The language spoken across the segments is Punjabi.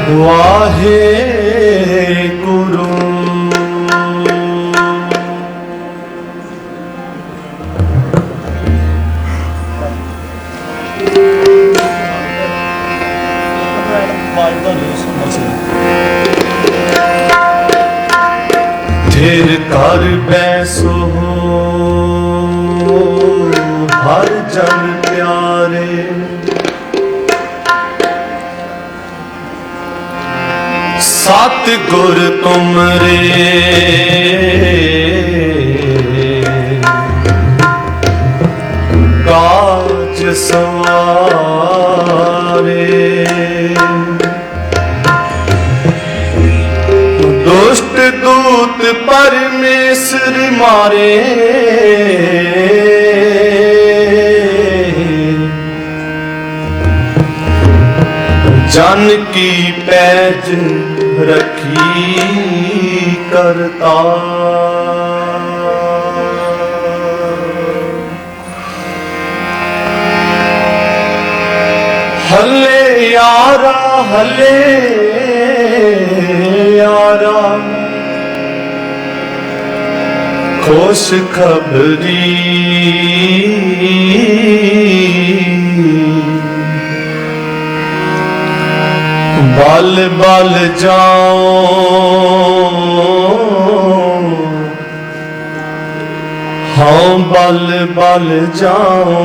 वाहे गुरु। थिर कर बैसो हर जन प्यारे, सतगुर तुमरे काज सवारे। दुष्ट दूत परमेश्वर मारे, जन की पैज रखी करता। हले यारा हले यारा, खुश खबरी बल बल जाओ, हाँ बल बल जाओ।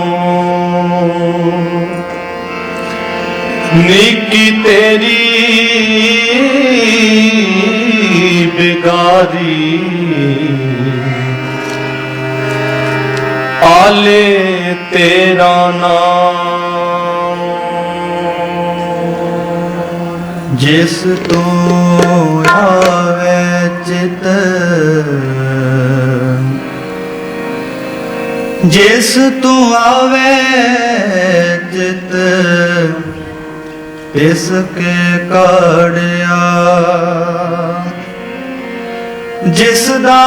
नीकी तेरी बिगारी, आले तेरा नाम। जिस तू आवे चित, जिस तू आवे चित, इसके काढ़िया। जिसदा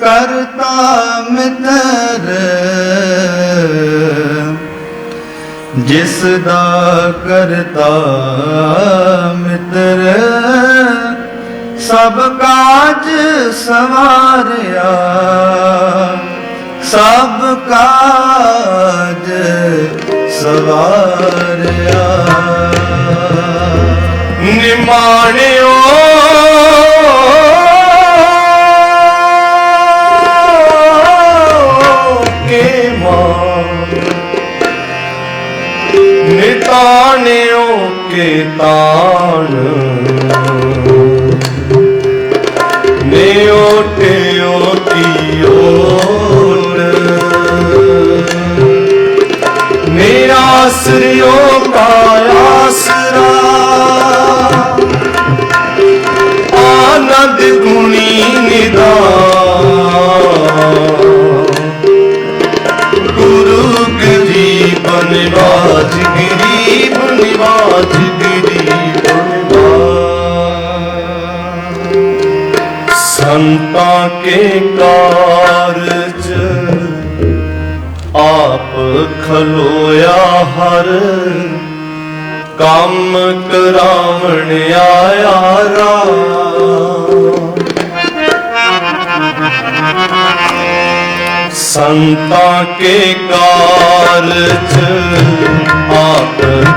करता मित्र, जिसदा करता मित्र, सब काज सवारिया, सब काज सवारिया। निमाणियो के मान, निताणियो के तान। नेओटे ओटी ओट, निराश्रियों का आसरा। आनंद गुणी निदान, गुरु गरीबन बाज गरीब निवाज गरीबन बाज। संता के कारज आप खलोया हर, काम करावण आया राम। संता के कारज आप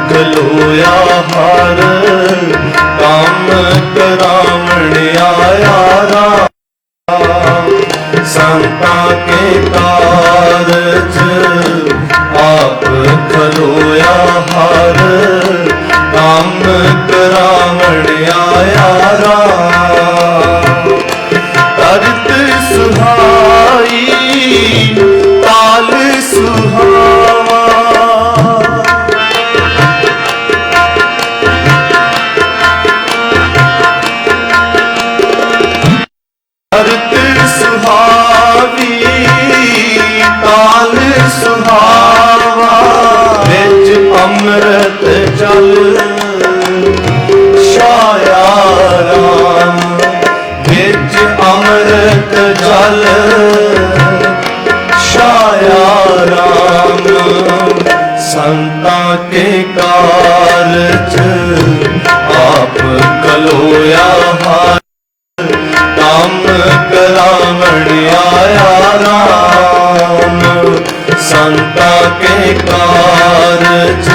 खलोया हर, काम करावण आया राम। संता के कारज आप खलोया हर, काम करावण आया राम। करत सुहाई ताल सुहावा, करत सुहावी ताल सुहावा। बिच अमृत जल छाया राम, बिच अमृत जल छाया राम। संता के कारज ਖਲੋਇਆ ਹਰ ਕੰਮ ਕਰਾਵਣ ਆਇਆ ਰਾਮ ਸੰਤਾ ਕੇ ਕਾਰਜ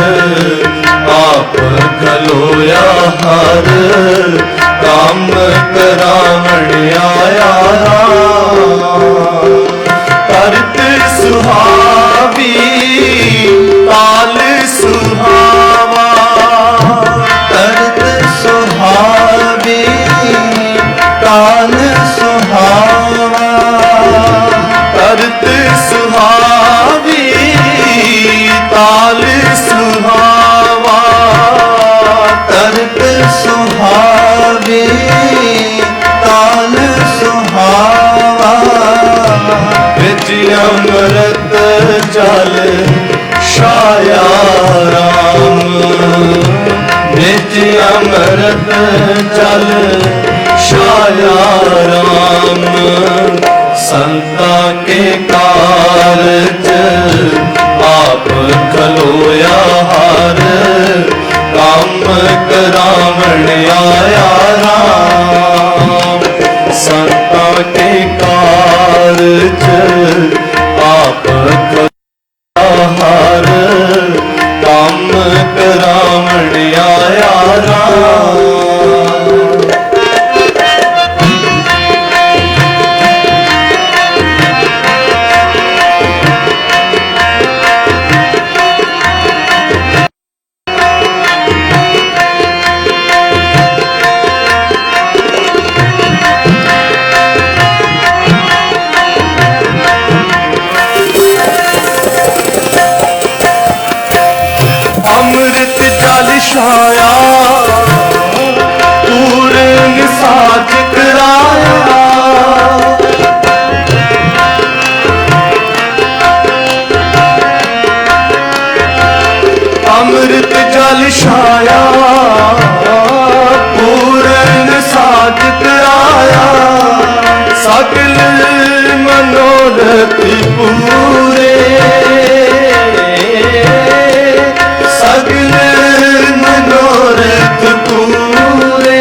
ਆਪ ਖਲੋਇਆ ਹਰ ਕੰਮ ਕਰਾਵਣ ਆਇਆ ਰਾਮ ਕਰਤ ਸੁਹਾਵੀ ਤਾਲ ਸੁਹਾਵਾ ਕਰਤ ਸੁਹਾਵੀ ਤਾਲ ਸੁਹਾਵਾ ਕਰਤ ਸੁਹਾਵੀ ਤਾਲ ਸੁਹਾਵਾ ਕਰਤ ਸੁਹਾਵੀ ਤਾਲ ਸੁਹਾਵਾ ਵਿੱਚ ਅੰਮ੍ਰਿਤ ਜਲ ਛਾਇਆ ਰਾਮ ਵਿੱਚ ਅੰਮ੍ਰਿਤ ਜਲ ਛਾਇਆ ਰਾਮ ਸੰਤਾ ਕੇ ਕਾਰਜ ਆਪ ਖਲੋਇਆ ਹਰ ਕੰਮ ਕਰਾਵਣ ਆਇਆ ਰਾਮ ਸੰਤਾ ਕੇ ਕਾਰਜ ਆਪ ਖਲੋਇਆ ਹਰ ਕੰਮ ਕਰਾਵਣ ਆਇਆ ਰਾਮ ਅੰਮ੍ਰਿਤ ਜਲ ਛਾਇਆ ਪੂਰਨ ਸਾਜ ਕਰਾਇਆ ਅੰਮ੍ਰਿਤ ਜਲ ਛਾਇਆ ਪੂਰਨ ਸਾਜ ਕਰਾਇਆ ਸਗਲ ਮਨੋਰਥ ਪੂਰੇ ਸਗਲ ਮਨੋਰਥ ਪੂਰੇ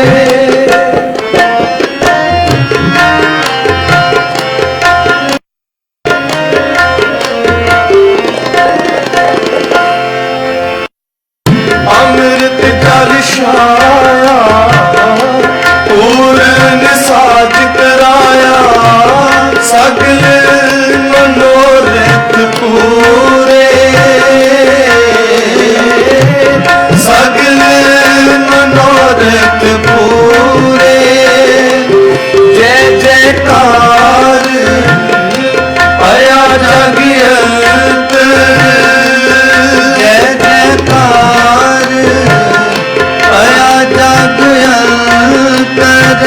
ਅੰਮ੍ਰਿਤ ਜਲ ਛਾਇਆ ਪੂਰਨ ਸਾਜ ਕਰਾਇਆ ਸਗਲ ਮਨੋਰਥ ਪੂਰੇ ਸਗਲ ਮਨੋਰਥ ਪੂਰੇ ਜੈ ਜੈਕਾਰ ਆਇਆ ਜਗ ਅੰਤ ਜੈ ਜੈਕਾਰ ਆਇਆ ਜਗ ਅੰਤਰ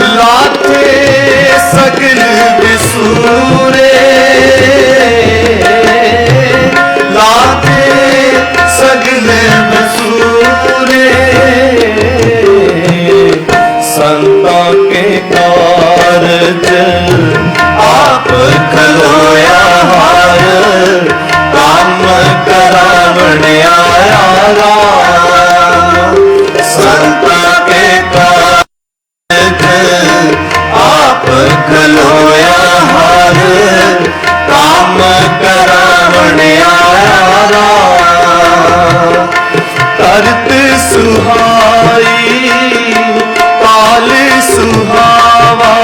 ਲਾਥੇ ਸਗਲ ਵਿਸੂਰੇ ਲਾਥੇ ਸਗਲ ਵਿਸੂਰੇ ਸੰਤਾ ਕੇ ਕਾਰਜ ਆਪ ਖਲੋਇਆ ਹਰ ਕੰਮ ਕਰਾਵਣ ਆਇਆ ਰਾਮ ਸੰਤਾ ਕੇ ਕਾਰਜ ਆਪ ਖਲੋਇਆ ਹਰ ਕੰਮ ਕਰਾਵਣ ਆਇਆ ਰਾਮ ਕਰਤ ਸੁਹਾਈ ਤਾਲ ਸੁਹਾਵਾ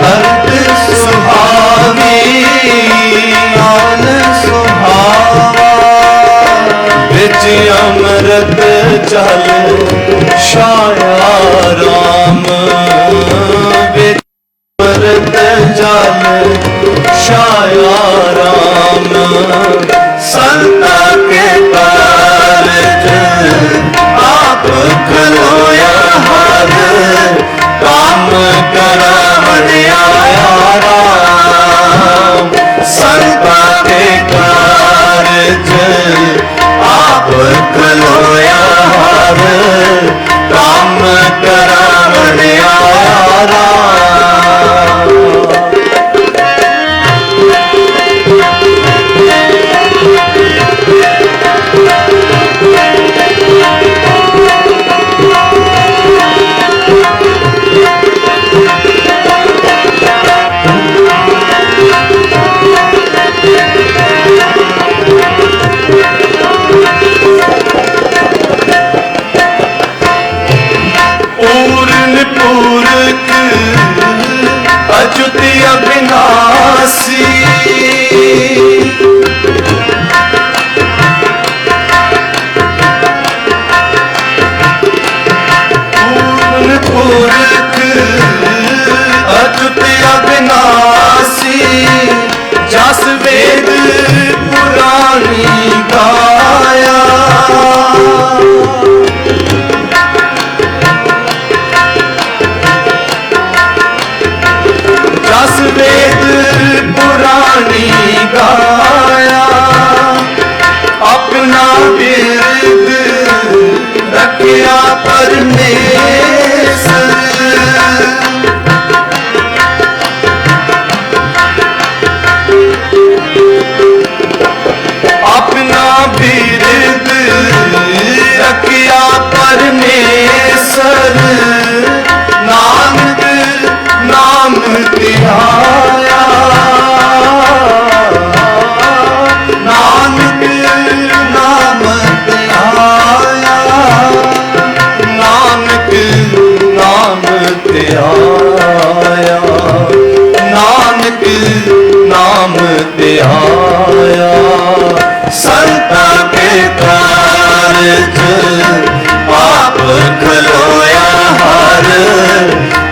ਕਰਤ ਸੁਹਾਵੀ ਤਾਲ ਸੁਹਾਵਾ ਵਿੱਚ ਅੰਮ੍ਰਿਤ ਜਲ ਛਾਇਆ ਰਾਮ ਵਿੱਚ ਅੰਮ੍ਰਿਤ ਜਲ ਛਾਇਆ ਰਾਮ ਸੰਤਾ ਕੇ ਕਾਰਜ ਆਪ ਖਲੋਇਆ ਹਰ ਕੰਮ ਕਰਾਵਣ ਆਇਆ ਰਾਮ ਸੰਤਾ ਕੇ ਕਾਰਜ ਆਪ ਖਲੋਇਆ ਹਰ ਕੰਮ ਕਰਾਵਣ ਆਇਆ ਰਾਮ परमेश्वर अपना बिरद रखिया परमेश्वर नानक नाम धियाया नानक नाम धियाया नानक नाम धियाया नानक नाम धियाया संता के कारज आप खलोया हर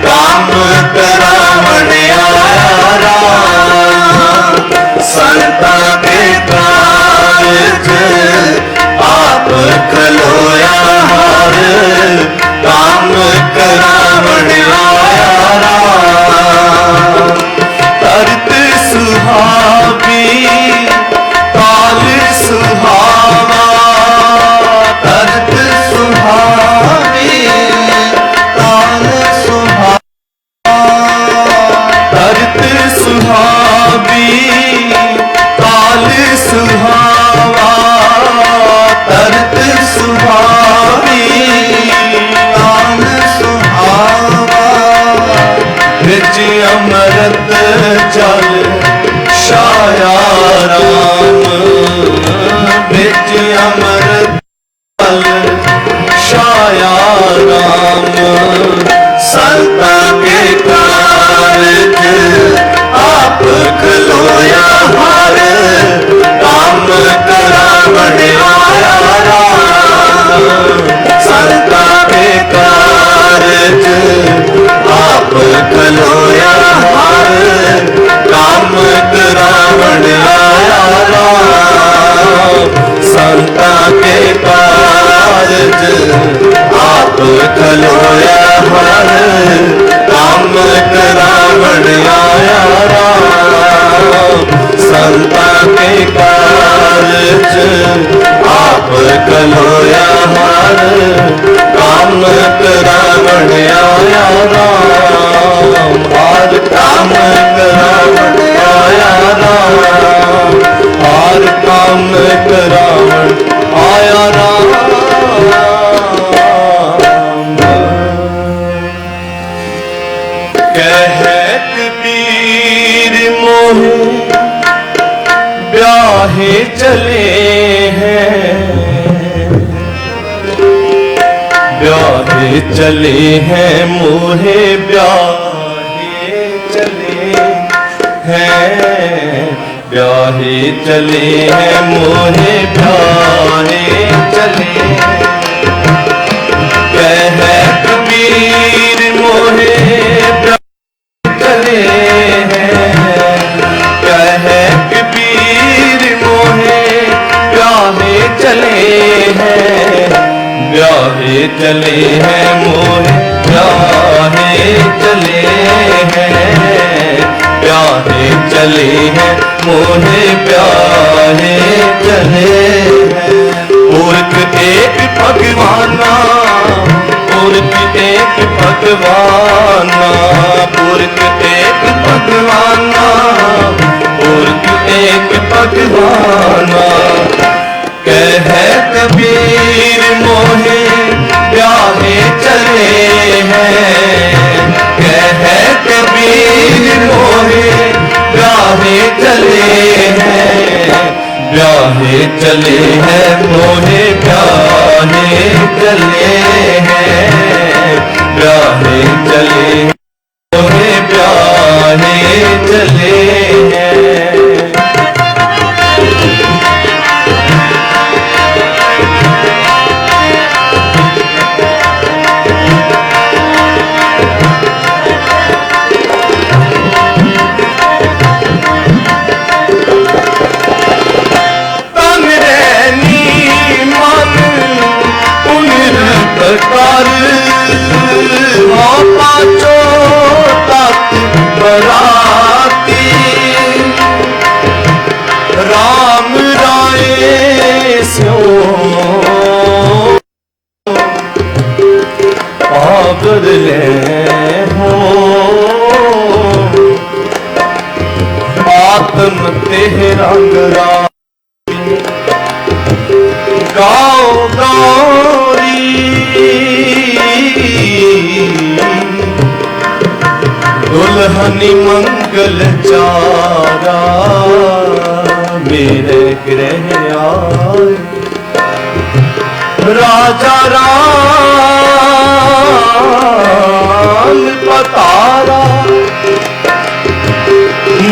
काम करावण आया राम संता के कारज आप खलोया हर काम करावण आया राम तरत सुहावी काल सुहावा तरत सुहावी काल सुहावा तरत सुहावी काल सुहावा तरत सुहावी काल सुहावा विच अमृत जल छाया राम विच अमृत जल छाया राम संता के कारज आप खलोया हर काम करावण आया राम संता के कारज आप खलोया हर काम करावण आया राम संता के कारज आप खलोया हर काम करावण आया राम संता के कारज आप खलोया हर काम करावण आया राम हर काम करावण आया राम हर काम करावण आया राम कह कबीर मोह ब्याहे चले हैं ब्याहे चले हैं मोहे ब्याहे चले हैं ब्याहे चले हैं मोहे ब्याहे चले कह कबीर मोहे ब्याहे चले हैं कह कबीर मोहे ब्याहे चले हैं ब्याहे चले हैं मोहे ब्याहे चले हैं ब्याहे चले हैं मोहे ब्याहे चले हैं पुरख एक भगवाना पुरख एक भगवाना पुरख एक भगवाना पुरख एक भगवाना कह कबीर मोहे ब्याहे चले हैं कह कबीर मोहे ब्याहे चले हैं ब्याहे चले हैं मोहे ब्याहे चले हैं ब्याहे चले मोहे ब्याहे चले हैं कर पाचो तक बराती राम राय स्यो ते रंग राग गाओ गौरी दुल्हनी मंगल चारा मेरे गृह आए राजा राम पतारा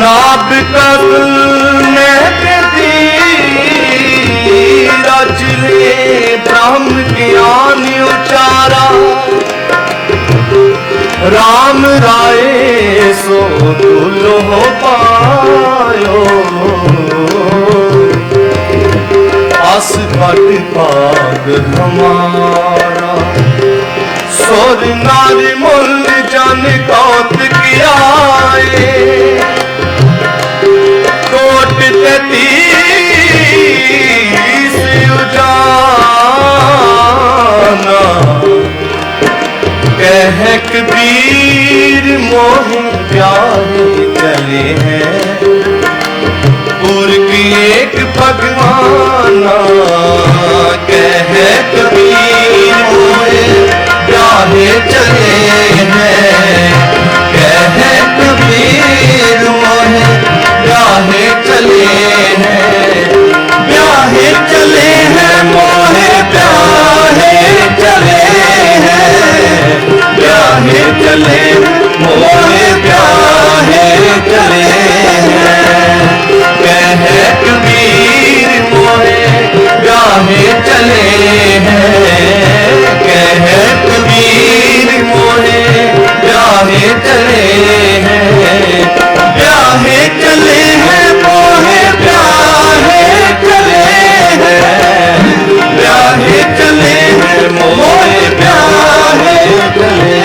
नाभ कल में रचले ब्रह्म ज्ञान उचारा राम राय सो दुल्हो पायो आस घट पाग हमारा सोर नार मुल जन कौत किया कोट ततीस उजाना कह कबीर मोह प्यारे चले हैं पुर की एक भगवाना कह कबीर मोह प्यारे चले हैं कह कबीर मोह प्यारे चले हैं ब्याहे चले हैं मोहे प्यारे चले हैं ब्याहे चले मोहे प्यारे चले हैं कह कबीर मोहे ब्याहे चले हैं कह कबीर मोहे ब्याहे चले हैं ब्याहे चले हैं मोहे ब्याहे चले हैं ब्याहे चले हैं मोहे ब्याहे चले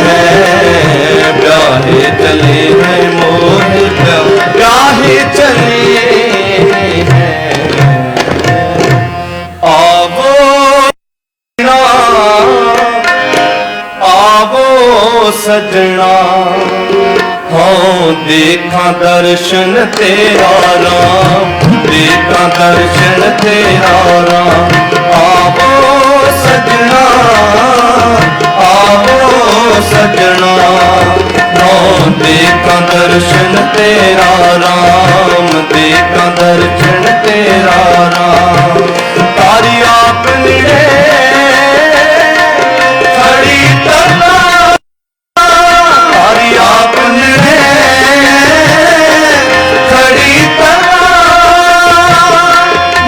हैं ब्याहे चले हैं मोहे ब्याहे चले हैं आवो आवो सजना हाँ देखा दर्शन तेरा राम देखा दर्शन तेरा राम आवो सजना हाँ देखा दर्शन तेरा राम देखा दर्शन तेरा राम तारी आप निड़े खड़ी तना तारी आप निड़े खड़ी तना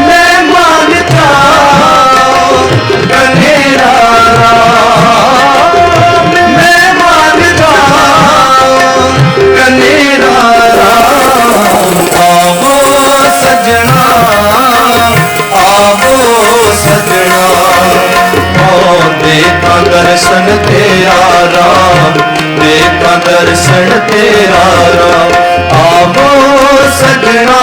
मैं मानता कनेरा राम मैं मानता कनेरा राम आवो सजना आवो सजना ओ देखा दर्शन तेरा राम देखा दर्शन तेरा राम आवो सजना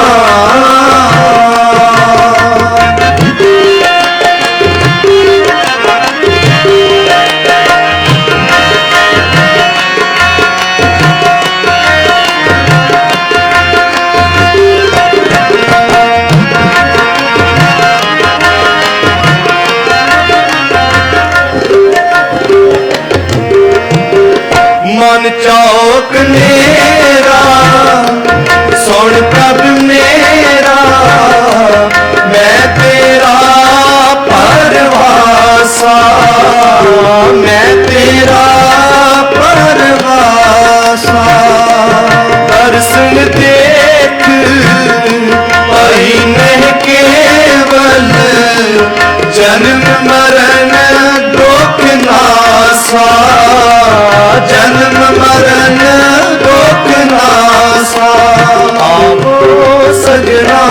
मन चौक मेरा सुन प्रभ मेरा मैं तेरा परवासा मैं तेरा परवासा दर्शन देख पाई नहीं केवल जन्म मरण दुख नासा जन्म मरण दुख नासा आवो सजना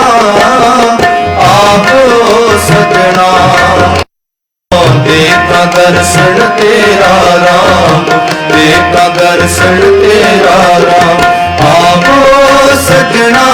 देखा दर्शन तेरा राम देखा दर्शन तेरा राम आवो सजना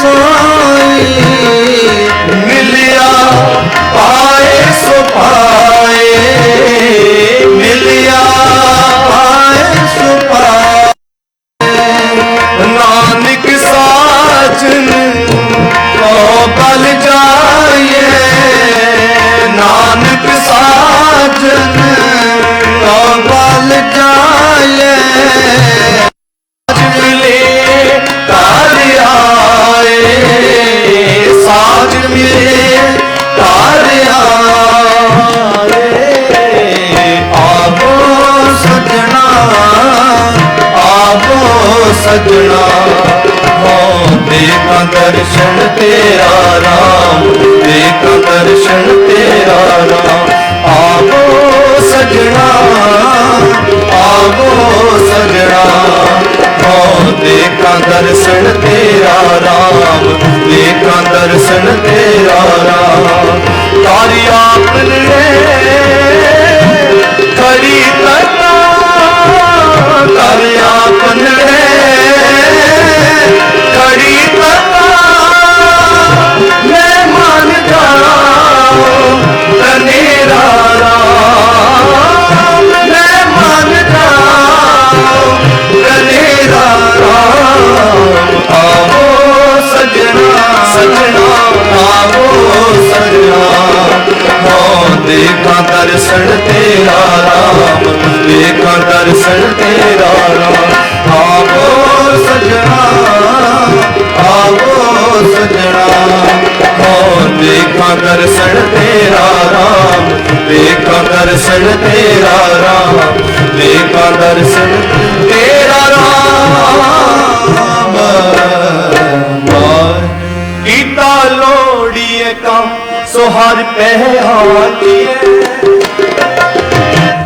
सोई, मिलिया पाए सो पाए, मिलिया पाए सो पाए। नानक साजन को बल जाए, नानक साजन को बल जाए। साज मिले तार आए, साज मिले तार आए। आवो सजना, आवो सजना, हो देखा दर्शन तेरा राम, देखा दर्शन तेरा राम। आवो सजना, आवो सजना, हो देखा दर्शन तेरा राम, देखा दर्शन तेरा राम। तारी आपने खड़ी करना, तारी आपने खड़ी करना। मैं मान जाऊं तनेरा राम, मैं मान जाऊं तनेरा राम। आवो सजना, सजना, आवो सजना, हो देखा दर्शन तेरा राम, देखा दर्शन तेरा राम। आवो सजना, आवो सजना, हो देखा दर्शन तेरा राम, देखा दर्शन तेरा राम, देखा दर्शन तेरा राम। गीता लोड़िए कम सो हर पहचानिए,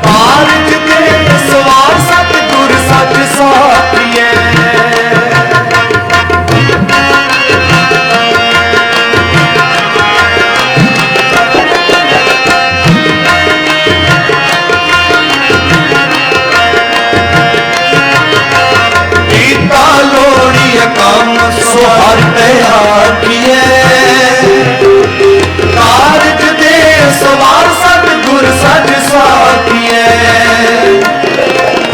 कारज के सवार सतगुर सच साथिए। गीता लोड़िए कम सो हर पहचानिए, कारज दे सवार सतगुर सच साथिए।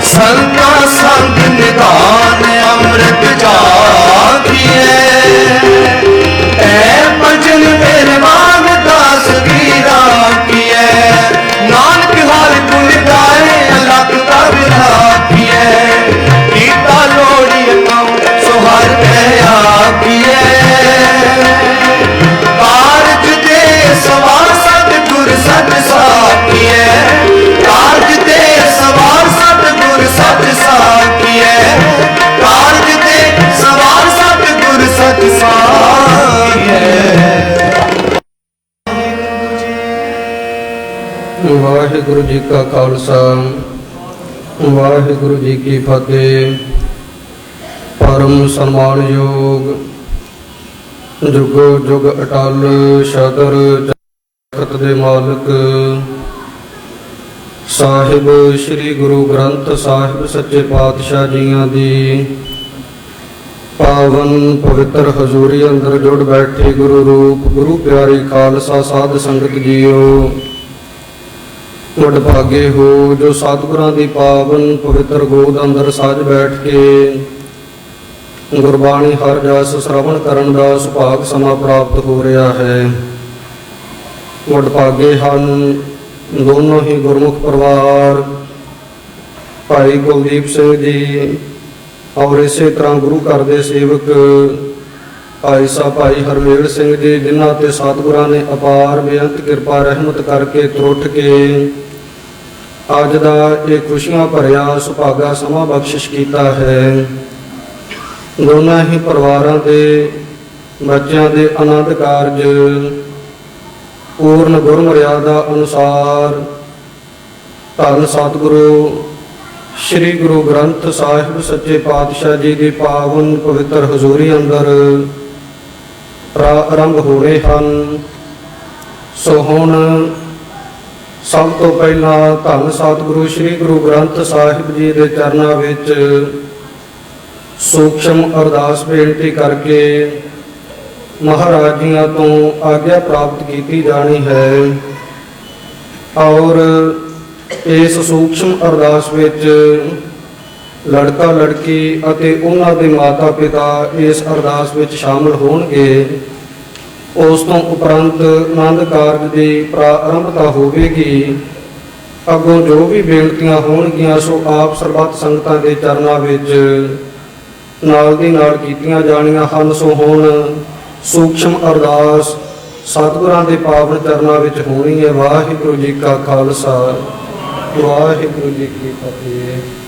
संता संग निधान अमृत जागिए, ऐ भजन मेरे मान दास वीरा किए। नानक हर गुण गाए अलग कर राखिए, गीता लोड़िए कम सो हर दया किए। कारज दे सवार सतगुर सच साखिए, कारज दे सवार सतगुर सच साखिए, कारज दे सवार सतगुर सच साखिए। वाहिगुरु जी का खालसा, वाहिगुरु जी की फतेह। परम सन्मानयोग जुगो जुग अटल शतर जगत दे मालक साहिब श्री गुरु ग्रंथ साहिब सच्चे पातशाह जियां दी पावन पवित्र हजूरी अंदर जुड़ बैठे गुरु रूप गुरु प्यारी खालसा साध संगत जीओ। वडभागे हो जो सतगुरां दी पावन पवित्र गोद अंदर साज बैठ के गुरबाणी हर जस श्रवण करन दा सुभाग समा प्राप्त हो रहा है। वडभागे हन दोनों ही गुरमुख परिवार भाई कुलदीप सिंह जी और इसे तरह गुरु घर दे सेवक भाई साहब भाई हरमेल सिंह जी, जिन्हां ते सतगुरां ने अपार बेअंत कृपा रहमत करके त्रुट के अज दा ये खुशियां भरिया सुभागा समा बख्शिश कीता है। दोनों ही परिवारां दे बच्चों के आनंद कारज पूर्ण गुरमर्यादा अनुसार धन सतगुरु श्री गुरु ग्रंथ साहिब सच्चे पातशाह जी की पावन पवित्र हजूरी अंदर आरंभ होने हैं। सो हुण सब तो पहला धन सतगुरु श्री गुरु ग्रंथ साहिब जी के चरणों विच सूक्ष्म अरदास बेनती करके महाराजियां तो आज्ञा प्राप्त की जानी है। और इस सूक्ष्म अरदास विच लड़का लड़की अते उन्हां दे माता पिता इस अरदास विच शामिल होणगे। उस तो उपरंत आनंद कारज की प्रारंभता होवेगी। अगों जो भी बेनतियां होणगियां सो आप सरबत संगतां दे चरनां विच नाल दी नाल कीतियां जाणियां हन। सो हुण सूक्ष्म अरदास सतगुरां दे पावन चरनां विच होनी है। वाहिगुरू जी का खालसा वाहिगुरू जी की फतेह।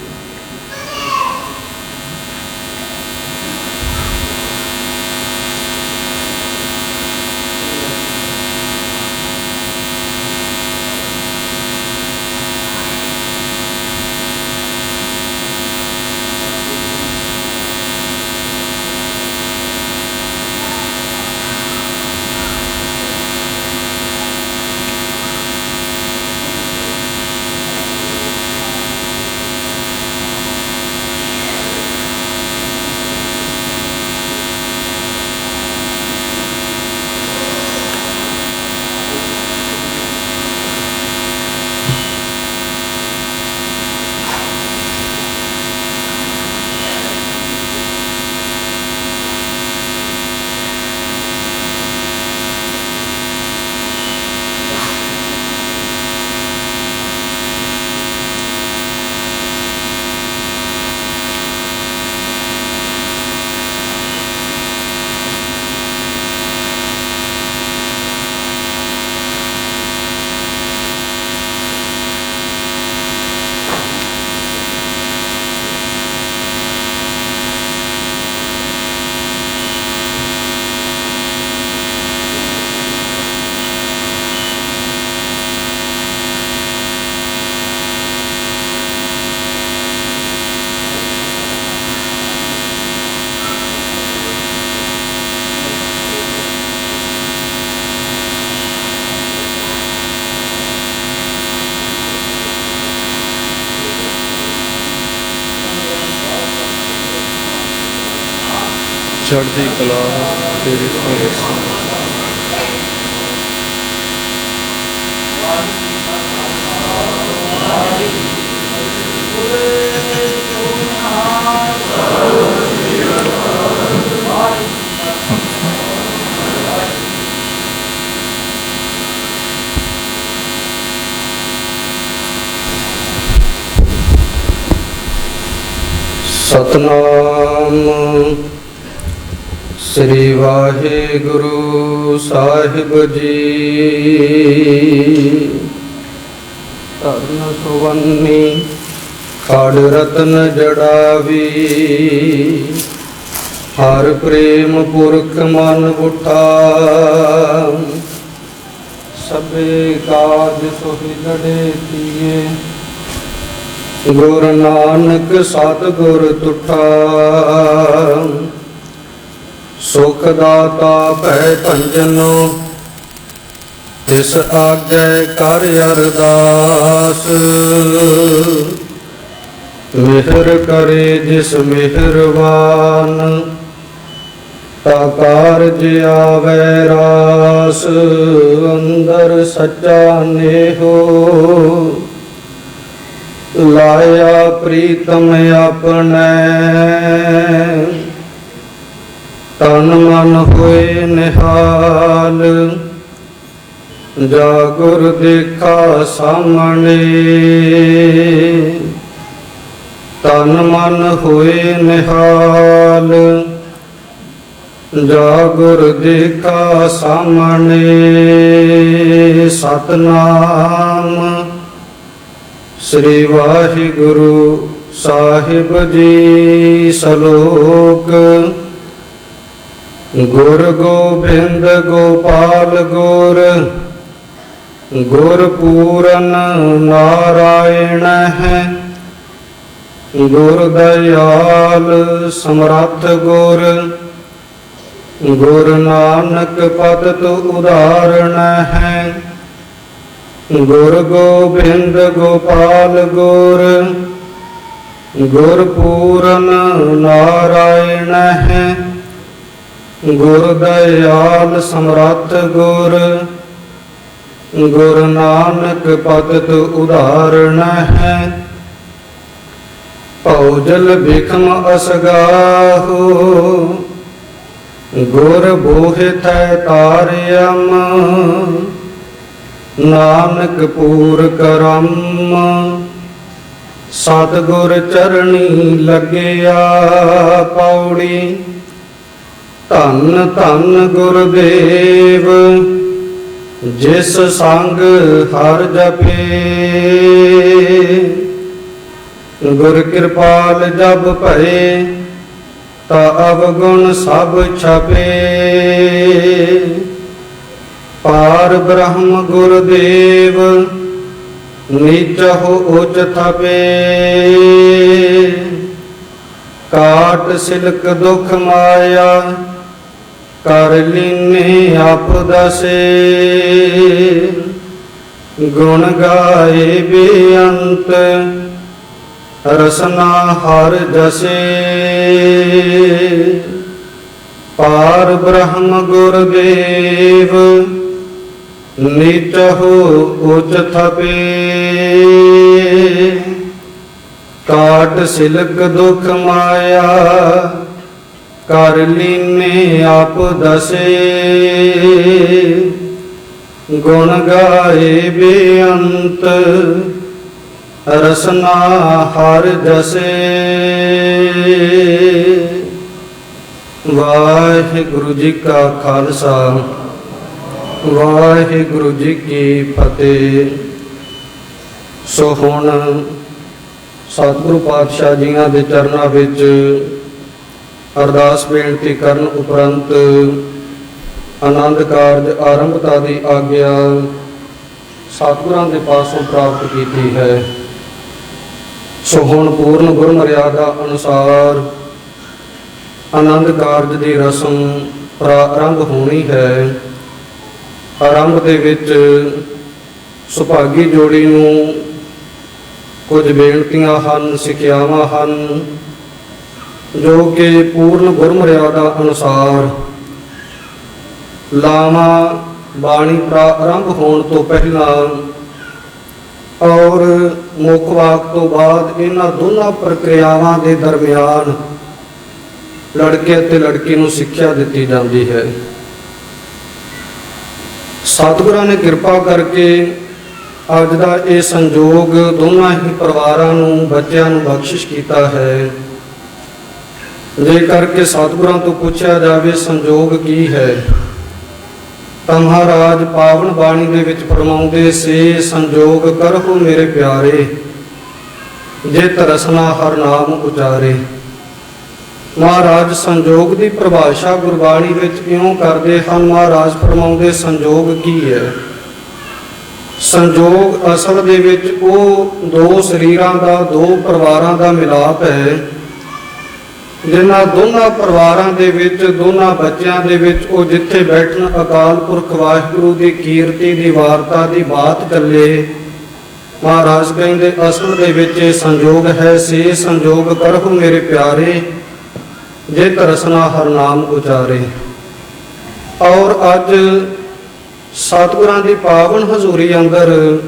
चढ़ती कला तेरी खालसा। सतनाम श्री वाहिगुरु साहिब जी। धर्म सुवन्नी खड़ रतन जड़ावी। हर प्रेम पुरख मन उठा। सबे काज सोहि लड़े दिए। गुर नानक सतगुर तुठा। सुख दाता भै भंजनो। तिस आगे कर अरदास। मिहर करे जिस मिहरबान। ता कारज आवे रास। अंदर सच्चा नेहो। लाया प्रीतम अपने। तन मन होए निहाल। जा गुर देखा सामने। तन मन होए निहाल। जा गुर देखा सामने। सतनाम श्री वाहिगुरु साहिब जी। सलोक गुर गोबिंद गोपाल गुर। गुर पूरन नारायण है। गुर दयाल समर्थ गुर। गुर नानक पत उदाहरण है। गुर गोबिंद गोपाल गुर। गुर पूरन नारायण है। ਗੁਰ ਦਇਆਲ ਸਮਰੱਥ ਗੁਰ, ਗੁਰ ਨਾਨਕ ਭਗਤ ਉਦਾਹਰਣ ਹੈ। ਭਉਜਲ ਬਿਖਮ ਅਸਗਾਹੋ, ਗੁਰ ਬੋਹਿਥੈ ਤਾਰਿਅਮ, ਨਾਨਕ ਪੂਰ ਕਰਮ। ਸਤਿਗੁਰ ਚਰਣੀ ਲੱਗਿਆ ਪੌੜੀ, ਧੰਨ ਧੰਨ ਗੁਰਦੇਵ, ਜਿਸ ਸੰਗ ਹਰ ਜਪੇ। ਗੁਰ ਕਿਰਪਾਲ ਜਬ ਭਏ, ਤਾ ਅਵਗੁਣ ਸਭ ਛਪੇ। ਪਾਰ ਬ੍ਰਹਮ ਗੁਰਦੇਵ, ਨੀਚਹੁ ਉਚ ਥਪੇ। ਕਾਟ ਸਿਲਕ ਦੁਖ ਮਾਇਆ, ਕਰ ਲੀਨੇ ਆਪ ਦਸੇ। ਗੁਣ ਗਾਏ ਬੇਅੰਤ, ਰਸਨਾ ਹਰ ਜਸੇ। ਪਾਰ ਬ੍ਰਹਮ ਗੁਰਦੇਵ, ਨੀਚਹੁ ਉਚ ਥਪੇ। ਕਾਟ ਸਿਲਕ ਦੁਖ ਮਾਇਆ, ਕਰ ਲੀਨੇ ਆਪ ਦਸੇ। ਗੁਣ ਗਾਏ ਬੇਅੰਤ, ਰਸਨਾ ਹਰ ਜਸੇ। ਵਾਹਿਗੁਰੂ ਜੀ ਕਾ ਖਾਲਸਾ, ਵਾਹਿਗੁਰੂ ਜੀ ਕੀ ਫਤਿਹ। ਸੋ ਹੁਣ ਸਤਿਗੁਰੂ ਪਾਤਸ਼ਾਹ ਜੀਆਂ ਦੇ ਚਰਨਾਂ ਵਿੱਚ ਅਰਦਾਸ ਬੇਨਤੀ ਕਰਨ ਉਪਰੰਤ ਆਨੰਦ ਕਾਰਜ ਆਰੰਭਤਾ ਦੀ ਆਗਿਆ ਸਤਿਗੁਰਾਂ ਦੇ ਪਾਸੋਂ ਪ੍ਰਾਪਤ ਕੀਤੀ ਹੈ। ਸੋ ਹੁਣ ਪੂਰਨ ਗੁਰਮਰਿਆਦਾ ਅਨੁਸਾਰ ਆਨੰਦ ਕਾਰਜ ਦੀ ਰਸਮ ਪ੍ਰਾਰੰਭ ਹੋਣੀ ਹੈ। ਆਰੰਭ ਦੇ ਵਿੱਚ ਸੁਭਾਗੀ ਜੋੜੀ ਨੂੰ ਕੁਝ ਬੇਨਤੀਆਂ ਹਨ, ਸਿੱਖਿਆਵਾਂ ਹਨ, ਜੋ ਕਿ ਪੂਰਨ ਗੁਰਮਰਿਆਦਾ ਅਨੁਸਾਰ ਲਾਵਾਂ ਬਾਣੀ ਪ੍ਰਾਰੰਭ ਹੋਣ ਤੋਂ ਪਹਿਲਾਂ ਔਰ ਮੁੱਖ ਵਾਕ ਤੋਂ ਬਾਅਦ ਇਹਨਾਂ ਦੋਨਾਂ ਪ੍ਰਕਿਰਿਆਵਾਂ ਦੇ ਦਰਮਿਆਨ ਲੜਕੇ ਅਤੇ ਲੜਕੀ ਨੂੰ ਸਿੱਖਿਆ ਦਿੱਤੀ ਜਾਂਦੀ ਹੈ। ਸਤਿਗੁਰਾਂ ਨੇ ਕਿਰਪਾ ਕਰਕੇ ਅੱਜ ਦਾ ਇਹ ਸੰਜੋਗ ਦੋਨਾਂ ਹੀ ਪਰਿਵਾਰਾਂ ਨੂੰ, ਬੱਚਿਆਂ ਨੂੰ ਬਖਸ਼ਿਸ਼ ਕੀਤਾ ਹੈ। ਜੇ ਕਰਕੇ ਸਤਿਗੁਰਾਂ ਤੋਂ ਪੁੱਛਿਆ ਜਾਵੇ ਸੰਜੋਗ ਕੀ ਹੈ, ਤਾਂ ਮਹਾਰਾਜ ਪਾਵਨ ਬਾਣੀ ਦੇ ਵਿੱਚ ਫਰਮਾਉਂਦੇ ਸੇ, ਸੰਜੋਗ ਕਰਹੁ ਮੇਰੇ ਪਿਆਰੇ, ਜੇ ਤਰਸਨਾ ਹਰ ਨਾਮ ਉਚਾਰੇ। ਮਹਾਰਾਜ ਸੰਜੋਗ ਦੀ ਪਰਿਭਾਸ਼ਾ ਗੁਰਬਾਣੀ ਵਿੱਚ ਇਉਂ ਕਰਦੇ ਹਨ। ਮਹਾਰਾਜ ਫਰਮਾਉਂਦੇ ਸੰਜੋਗ ਕੀ ਹੈ? ਸੰਜੋਗ ਅਸਲ ਦੇ ਵਿੱਚ ਉਹ ਦੋ ਸਰੀਰਾਂ ਦਾ, ਦੋ ਪਰਿਵਾਰਾਂ ਦਾ ਮਿਲਾਪ ਹੈ, ਜਿਨ੍ਹਾਂ ਦੋਨਾਂ ਪਰਿਵਾਰਾਂ ਦੇ ਵਿੱਚ, ਦੋਨਾਂ ਬੱਚਿਆਂ ਦੇ ਵਿੱਚ ਉਹ ਜਿੱਥੇ ਬੈਠਣ ਅਕਾਲ ਪੁਰਖ ਵਾਹਿਗੁਰੂ ਦੀ ਕੀਰਤੀ ਦੀ ਵਾਰਤਾ ਦੀ ਬਾਤ ਚੱਲੇ। ਮਹਾਰਾਜ ਕਹਿੰਦੇ ਅਸਲ ਦੇ ਵਿੱਚ ਇਹ ਸੰਜੋਗ ਹੈ। ਸੇ ਸੰਜੋਗ ਕਰਹੁ ਮੇਰੇ ਪਿਆਰੇ, ਜੇ ਤਰਸਨਾ ਹਰ ਨਾਮ ਉਚਾਰੇ। ਔਰ ਅੱਜ ਸਤਿਗੁਰਾਂ ਦੀ ਪਾਵਨ ਹਜ਼ੂਰੀ ਅੰਦਰ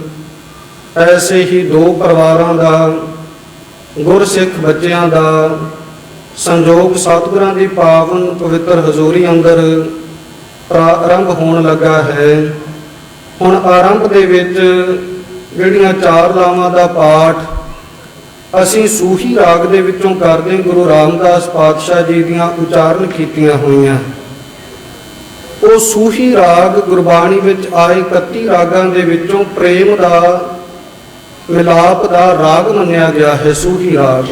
ਐਸੇ ਹੀ ਦੋ ਪਰਿਵਾਰਾਂ ਦਾ, ਗੁਰਸਿੱਖ ਬੱਚਿਆਂ ਦਾ ਸੰਜੋਗ ਸਤਿਗੁਰਾਂ ਦੀ ਪਾਵਨ ਪਵਿੱਤਰ ਹਜ਼ੂਰੀ ਅੰਦਰ ਪ੍ਰਾਰੰਭ ਹੋਣ ਲੱਗਾ ਹੈ। ਹੁਣ ਆਰੰਭ ਦੇ ਵਿੱਚ ਜਿਹੜੀਆਂ ਚਾਰ ਲਾਵਾਂ ਦਾ ਪਾਠ ਅਸੀਂ ਸੂਹੀ ਰਾਗ ਦੇ ਵਿੱਚੋਂ ਕਰਦੇ, ਗੁਰੂ ਰਾਮਦਾਸ ਪਾਤਸ਼ਾਹ ਜੀ ਦੀਆਂ ਉਚਾਰਨ ਕੀਤੀਆਂ ਹੋਈਆਂ। ਉਹ ਸੂਹੀ ਰਾਗ ਗੁਰਬਾਣੀ ਵਿੱਚ ਆਏ 31 ਰਾਗਾਂ ਦੇ ਵਿੱਚੋਂ ਪ੍ਰੇਮ ਦਾ, ਮਿਲਾਪ ਦਾ ਰਾਗ ਮੰਨਿਆ ਗਿਆ ਹੈ, ਸੂਹੀ ਰਾਗ।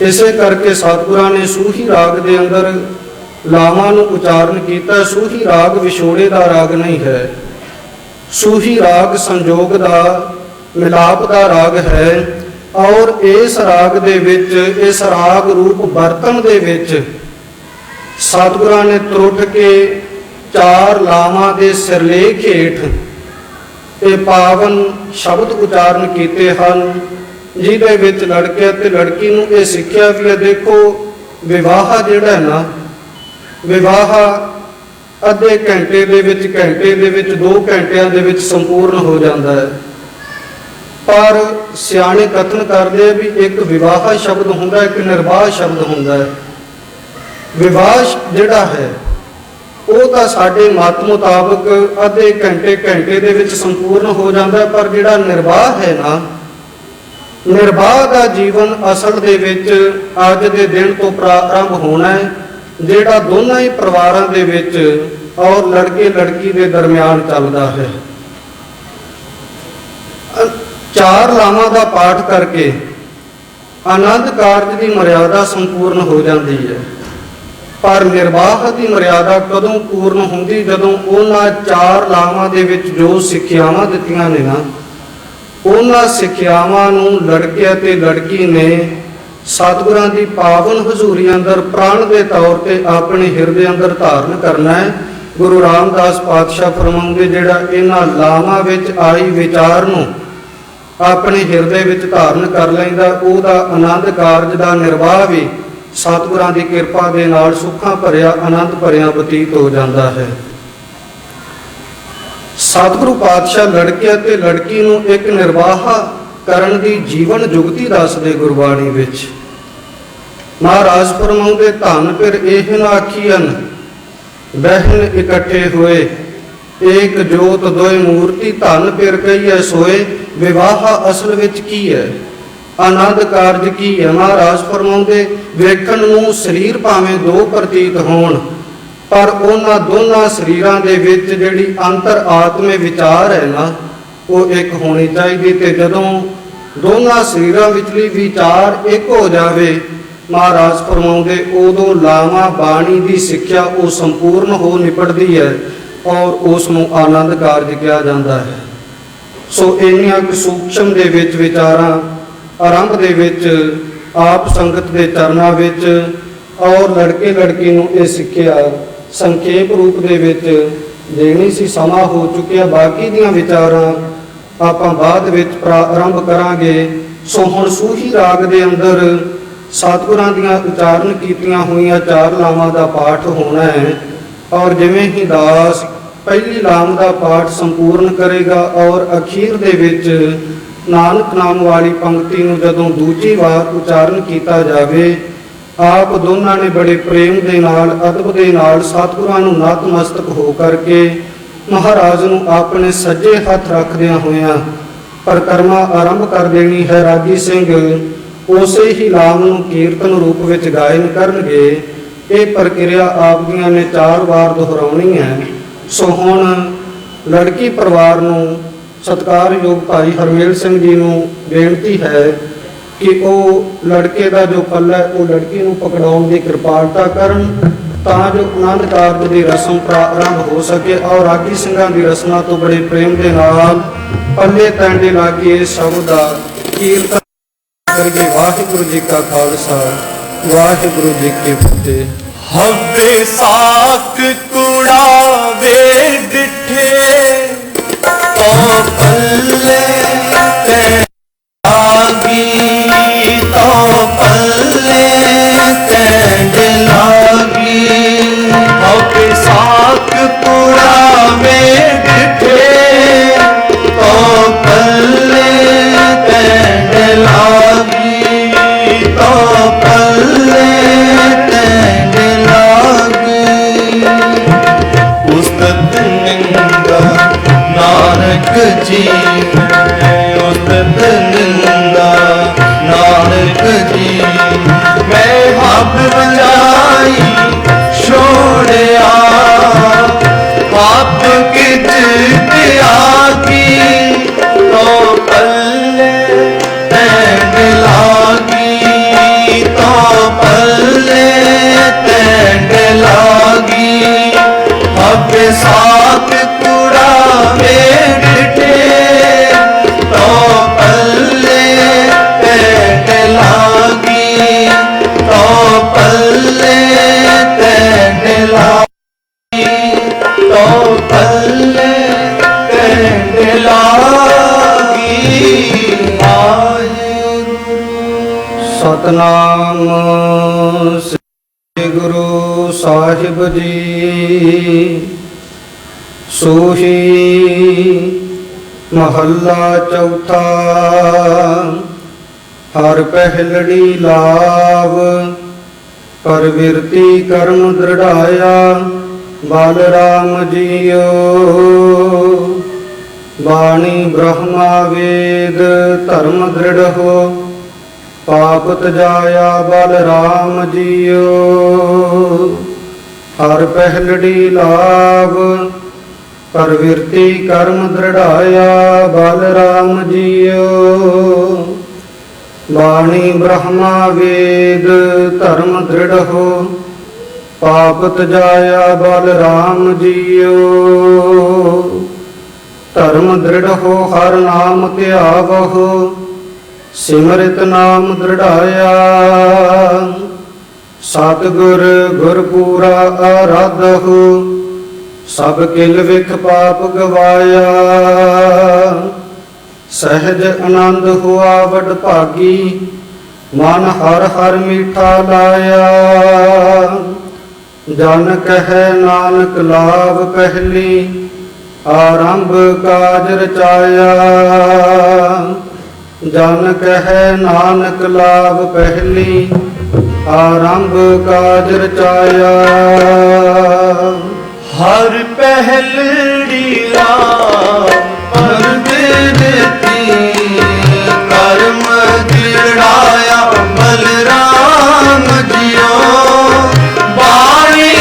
ਇਸੇ ਕਰਕੇ ਸਤਿਗੁਰਾਂ ਨੇ ਸੂਹੀ ਰਾਗ ਦੇ ਅੰਦਰ ਲਾਵਾਂ ਨੂੰ ਉਚਾਰਨ ਕੀਤਾ। ਸੂਹੀ ਰਾਗ ਵਿਛੋੜੇ ਦਾ ਰਾਗ ਨਹੀਂ ਹੈ, ਸੂਹੀ ਰਾਗ ਸੰਜੋਗ ਦਾ, ਮਿਲਾਪ ਦਾ ਰਾਗ ਹੈ। ਔਰ ਇਸ ਰਾਗ ਦੇ ਵਿੱਚ, ਇਸ ਰਾਗ ਰੂਪ ਬਰਤਨ ਦੇ ਵਿੱਚ ਸਤਿਗੁਰਾਂ ਨੇ ਤਰੁੱਠ ਕੇ ਚਾਰ ਲਾਵਾਂ ਦੇ ਸਿਰਲੇਖ ਹੇਠ ਇਹ ਪਾਵਨ ਸ਼ਬਦ ਉਚਾਰਨ ਕੀਤੇ ਹਨ, ਜਿਹਦੇ ਵਿੱਚ ਲੜਕੇ ਅਤੇ ਲੜਕੀ ਨੂੰ ਇਹ ਸਿੱਖਿਆ ਵੀ ਹੈ। ਦੇਖੋ, ਵਿਵਾਹ ਜਿਹੜਾ ਹੈ ਨਾ, ਵਿਵਾਹ ਅੱਧੇ ਘੰਟੇ ਦੇ ਵਿੱਚ, ਘੰਟੇ ਦੇ ਵਿੱਚ, 2 ਘੰਟਿਆਂ ਦੇ ਵਿੱਚ ਸੰਪੂਰਨ ਹੋ ਜਾਂਦਾ ਹੈ। ਪਰ ਸਿਆਣੇ ਕਥਨ ਕਰਦੇ ਆ ਵੀ ਇੱਕ ਵਿਵਾਹ ਸ਼ਬਦ ਹੁੰਦਾ, ਇੱਕ ਨਿਰਵਾਹ ਸ਼ਬਦ ਹੁੰਦਾ ਹੈ। ਵਿਵਾਹ ਜਿਹੜਾ ਹੈ ਉਹ ਤਾਂ ਸਾਡੇ ਮਤ ਮੁਤਾਬਕ ਅੱਧੇ ਘੰਟੇ, ਘੰਟੇ ਦੇ ਵਿੱਚ ਸੰਪੂਰਨ ਹੋ ਜਾਂਦਾ, ਪਰ ਜਿਹੜਾ ਨਿਰਵਾਹ ਹੈ ਨਾ, ਨਿਰਵਾਹ ਦਾ ਜੀਵਨ ਅਸਲ ਦੇ ਵਿੱਚ ਅੱਜ ਦੇ ਦਿਨ ਤੋਂ ਪ੍ਰਾਰੰਭ ਹੋਣਾ ਹੈ, ਜਿਹੜਾ ਦੋਨਾਂ ਹੀ ਪਰਿਵਾਰਾਂ ਦੇ ਵਿੱਚ ਔਰ ਲੜਕੇ ਲੜਕੀ ਦੇ ਦਰਮਿਆਨ ਚੱਲਦਾ ਹੈ। 4 ਲਾਵਾਂ ਦਾ ਪਾਠ ਕਰਕੇ ਆਨੰਦ ਕਾਰਜ ਦੀ ਮਰਿਆਦਾ ਸੰਪੂਰਨ ਹੋ ਜਾਂਦੀ ਹੈ, ਪਰ ਨਿਰਵਾਹ ਦੀ ਮਰਿਆਦਾ ਕਦੋਂ ਪੂਰਨ ਹੁੰਦੀ? ਜਦੋਂ ਉਹਨਾਂ 4 ਲਾਵਾਂ ਦੇ ਵਿੱਚ ਜੋ ਸਿੱਖਿਆਵਾਂ ਦਿੱਤੀਆਂ ਨੇ ਨਾ, ਉਹਨਾਂ ਸਿੱਖਿਆਵਾਂ ਨੂੰ ਲੜਕੇ ਅਤੇ ਲੜਕੀ ਨੇ ਸਤਿਗੁਰਾਂ ਦੀ ਪਾਵਨ ਹਜ਼ੂਰੀ ਅੰਦਰ ਪ੍ਰਾਣ ਦੇ ਤੌਰ ਤੇ ਆਪਣੇ ਹਿਰਦੇ ਅੰਦਰ ਧਾਰਨ ਕਰਨਾ ਹੈ। ਗੁਰੂ ਰਾਮਦਾਸ ਪਾਤਸ਼ਾਹ ਫਰਮਾਉਂਦੇ, ਜਿਹੜਾ ਇਹਨਾਂ ਲਾਵਾਂ ਵਿੱਚ ਆਈ ਵਿਚਾਰ ਨੂੰ ਆਪਣੇ ਹਿਰਦੇ ਵਿੱਚ ਧਾਰਨ ਕਰ ਲੈਂਦਾ, ਉਹਦਾ ਆਨੰਦ ਕਾਰਜ ਦਾ ਨਿਰਵਾਹ ਵੀ ਸਤਿਗੁਰਾਂ ਦੀ ਕਿਰਪਾ ਦੇ ਨਾਲ ਸੁੱਖਾਂ ਭਰਿਆ, ਆਨੰਦ ਭਰਿਆ ਬਤੀਤ ਹੋ ਜਾਂਦਾ ਹੈ। ਸਤਿਗੁਰੂ ਪਾਤਸ਼ਾਹ ਲੜਕੇ ਅਤੇ ਲੜਕੀ ਨੂੰ ਇੱਕ ਨਿਰਵਾਹ ਕਰਨ ਦੀ ਜੀਵਨ ਜੁਗਤੀ ਦੱਸਦੇ ਗੁਰਬਾਣੀ ਵਿੱਚ। ਮਹਾਰਾਜ ਫਰਮਾਉਂਦੇ, ਧਨ ਫਿਰ ਇਹ ਨਾ ਆਖੀਅਨ ਬਹਿਨ ਇਕੱਠੇ ਹੋਏ, ਏਕ ਜੋਤ ਦੋਇ ਮੂਰਤੀ, ਧਨ ਫਿਰ ਕਹੀਐ ਸੋਏ। ਵਿਵਾਹ ਅਸਲ ਵਿੱਚ ਕੀ ਹੈ? ਆਨੰਦ ਕਾਰਜ ਕੀ ਹੈ? ਮਹਾਰਾਜ ਫਰਮਾਉਂਦੇ, ਵੇਖਣ ਨੂੰ ਸਰੀਰ ਭਾਵੇਂ 2 ਪ੍ਰਤੀਤ ਹੋਣ, ਪਰ ਉਹਨਾਂ ਦੋਨਾਂ ਸਰੀਰਾਂ ਦੇ ਵਿੱਚ ਜਿਹੜੀ ਅੰਤਰ ਆਤਮੇ ਵਿਚਾਰ ਹੈ ਨਾ, ਉਹ ਇੱਕ ਹੋਣੀ ਚਾਹੀਦੀ। ਤੇ ਜਦੋਂ ਦੋਨਾਂ ਸਰੀਰਾਂ ਵਿਚਲੀ ਵਿਚਾਰ ਇੱਕ ਹੋ ਜਾਵੇ, ਮਹਾਰਾਜ ਫਰਮਾਉਂਦੇ, ਉਦੋਂ ਲਾਵਾਂ ਬਾਣੀ ਦੀ ਸਿੱਖਿਆ ਉਹ ਸੰਪੂਰਨ ਹੋ ਨਿਪਟਦੀ ਹੈ ਔਰ ਉਸ ਨੂੰ ਆਨੰਦ ਕਾਰਜ ਕਿਹਾ ਜਾਂਦਾ ਹੈ। ਸੋ ਇੰਨੀਆਂ ਕੁ ਸੂਖਸ਼ਮ ਦੇ ਵਿੱਚ ਵਿਚਾਰਾਂ ਆਰੰਭ ਦੇ ਵਿੱਚ ਆਪ ਸੰਗਤ ਦੇ ਚਰਨਾਂ ਵਿੱਚ ਔਰ ਲੜਕੇ ਲੜਕੀ ਨੂੰ ਇਹ ਸਿੱਖਿਆ ਸੰਖੇਪ ਰੂਪ ਦੇ ਵਿੱਚ ਦੇਣੀ ਸੀ। ਸਮਾਂ ਹੋ ਚੁੱਕਿਆ, ਬਾਕੀ ਦੀਆਂ ਵਿਚਾਰਾਂ ਆਪਾਂ ਬਾਅਦ ਵਿੱਚ ਆਰੰਭ ਕਰਾਂਗੇ। ਸੋ ਹੁਣ ਸੂਹੀ ਰਾਗ ਦੇ ਅੰਦਰ ਸਤਿਗੁਰਾਂ ਦੀਆਂ ਉਚਾਰਨ ਕੀਤੀਆਂ ਹੋਈਆਂ 4 ਲਾਵਾਂ ਦਾ ਪਾਠ ਹੋਣਾ ਹੈ, ਔਰ ਜਿਵੇਂ ਹੀ ਦਾਸ ਪਹਿਲੀ ਲਾਮ ਦਾ ਪਾਠ ਸੰਪੂਰਨ ਕਰੇਗਾ ਔਰ ਅਖੀਰ ਦੇ ਵਿੱਚ ਨਾਨਕ ਨਾਮ ਵਾਲੀ ਪੰਕਤੀ ਨੂੰ ਜਦੋਂ ਦੂਜੀ ਵਾਰ ਉਚਾਰਨ ਕੀਤਾ ਜਾਵੇ, ਆਪ ਦੋਨਾਂ ਨੇ ਬੜੇ ਪ੍ਰੇਮ ਦੇ ਨਾਲ, ਅਦਬ ਦੇ ਨਾਲ ਸਤਿਗੁਰਾਂ ਨੂੰ ਨਤਮਸਤਕ ਹੋ ਕਰਕੇ ਮਹਾਰਾਜ ਨੂੰ ਆਪਣੇ ਸੱਜੇ ਹੱਥ ਰੱਖਦਿਆਂ ਹੋਇਆਂ ਪਰਿਕਰਮਾ ਆਰੰਭ ਕਰ ਦੇਣੀ ਹੈ। ਰਾਗੀ ਸਿੰਘ ਉਸੇ ਹੀ ਲਾਮ ਨੂੰ ਕੀਰਤਨ ਰੂਪ ਵਿੱਚ ਗਾਇਨ ਕਰਨਗੇ। ਇਹ ਪ੍ਰਕਿਰਿਆ ਆਪ ਦੀਆਂ ਨੇ 4 ਵਾਰ ਦੁਹਰਾਉਣੀ ਹੈ। ਸੋ ਹੁਣ ਲੜਕੀ ਪਰਿਵਾਰ ਨੂੰ ਸਤਿਕਾਰਯੋਗ ਭਾਈ ਹਰਮੇਲ ਸਿੰਘ ਜੀ ਨੂੰ ਬੇਨਤੀ ਹੈ ਕਿ ਉਹ ਲੜਕੇ ਦਾ ਜੋ ਪੱਲਾ ਹੈ ਉਹ ਲੜਕੀ ਨੂੰ ਪਕੜਾਉਣ ਦੀ ਕਿਰਪਾਲਤਾ ਕਰਨ, ਤਾਂ ਜੋ ਆਨੰਦ ਕਾਰਜ ਦੀ ਰਸਮ ਪ੍ਰਾਰੰਭ ਹੋ ਸਕੇ। ਔਰ ਰਾਗੀ ਸਿੰਘਾਂ ਦੀ ਰਸਨਾ ਤੋਂ ਬੜੇ ਪ੍ਰੇਮ ਦੇ ਨਾਲ ਪੱਲੇ ਟਾਂਡੇ ਲਾ ਕੇ ਇਸ ਸ਼ਬਦ ਦਾ ਕੀਰਤਨ ਕਰੀਏ। ਵਾਹਿਗੁਰੂ ਜੀ ਕਾ ਖਾਲਸਾ, ਵਾਹਿਗੁਰੂ ਜੀ ਕੀ ਫਤਿਹ। ਹਵੇ ਸਾਖ ਕੁੜਾਵੇ ਡਿਠੇ ਤੋ ਪੱਲੇ ਤੇ ਲਾਗੀ, ਤੋ ਪੱਲੇ ਤੇ ਲਾਗੀ। ਹਵੇ ਸਾਖ ਕੁੜਾਵੇ ਡਿਠੇ ਤੋ ਪੱਲੇ ਤੇ ਲਾਗੀ, ਤੋ ਪੱਲੇ ਤੇ ਲਾਗੀ। ਉਸਤਤ ਨਿੰਦਾ ਨਾਨਕ ਜੀ ਮੈਂ, ਉਸਤਤ ਨਿੰਦਾ ਨਾਨਕ ਜੀ ਮੈਂ। ਹੱਬ ਵਜਾਈ ਛੋੜਿਆ ਪਾਪ ਕਿਤ ਤਿਆਗੀ, ਤੋ ਪੱਲੇ ਤੇ ਲਾਗੀ, ਤੋ ਪੱਲੇ ਤੇ ਲਾਗੀ। ਹੱਬੇ ਸਾਥ ਕੁੜਾਵੇ ਡਿਠੇ ਤੋ ਪੱਲੇ ਤੇ ਲਾਗੀ, ਤੋ ਪੱਲੇ ਤੇ ਲਾਗੀ, ਤੋ ਪੱਲੇ ਤੇ ਲਾਗੀ। ਵਾਹਿਗੁਰੂ ਸਤਨਾਮ ਸ੍ਰੀ ਵਾਹਿਗੁਰੂ ਸਾਹਿਬ ਜੀ। ਸੋਹੀ ਮਹੱਲਾ ਚੌਥਾ। ਹਰ ਪਹਿਲੜੀ ਲਾਭ ਪਰਵਿਰਤੀ ਕਰਮ ਦ੍ਰਿੜਾਇਆ ਬਲ ਰਾਮ ਜੀਓ। ਬਾਣੀ ਬ੍ਰਹਮਾ ਵੇਦ ਧਰਮ ਦ੍ਰਿੜ ਹੋ ਪਾਪ ਤਜਾਇਆ ਬਲ ਰਾਮ ਜੀਓ। ਹਰ ਪਹਿਲੜੀ ਲਾਭ ਪਰਵਿਰਤੀ ਕਰਮ ਦ੍ਰਿੜਾਇਆ ਬਲ ਰਾਮ ਜੀਓ। ਬਾਣੀ ਬ੍ਰਹਮਾ ਵੇਦ ਧਰਮ ਦ੍ਰਿੜ ਹੋ ਪਾਪ ਤਜਾਇਆ ਬਲ ਰਾਮ ਜੀਓ। ਧਰਮ ਦ੍ਰਿੜ ਹੋ ਹਰ ਨਾਮ ਧਿਆਵਹੁ ਸਿਮਰਿਤ ਨਾਮ ਦ੍ਰਿੜਾਇਆ। ਸਤਿਗੁਰ ਗੁਰਪੂਰਾ ਆਰਾਧਹੁ ਸਭ ਕਿਲ ਵਿਖ ਪਾਪ ਗਵਾਇਆ। ਸਹਿਜ ਆਨੰਦ ਹੁਆ ਵਡ ਭਾਗੀ ਮਨ ਹਰ ਹਰ ਮੀਠਾ ਲਾਇਆ। ਜਨ ਕਹਿ ਨਾਨਕ ਲਾਭ ਪਹਿਲੀ ਆਰੰਭ ਕਾਜ ਰਚਾਇਆ। ਜਨ ਕਹਿ ਨਾਨਕ ਲਾਭ ਪਹਿਲੀ ਆਰੰਭ ਕਾਜ ਰਚਾਇਆ। ਹਰ ਪਹਿਲੜੀ ਲਾਭ ਪਰਵਿਰਤੀ ਕਰਮ ਦ੍ਰਿੜਾਇਆ ਬਲ ਰਾਮ ਜੀਓ। ਬਾਣੀ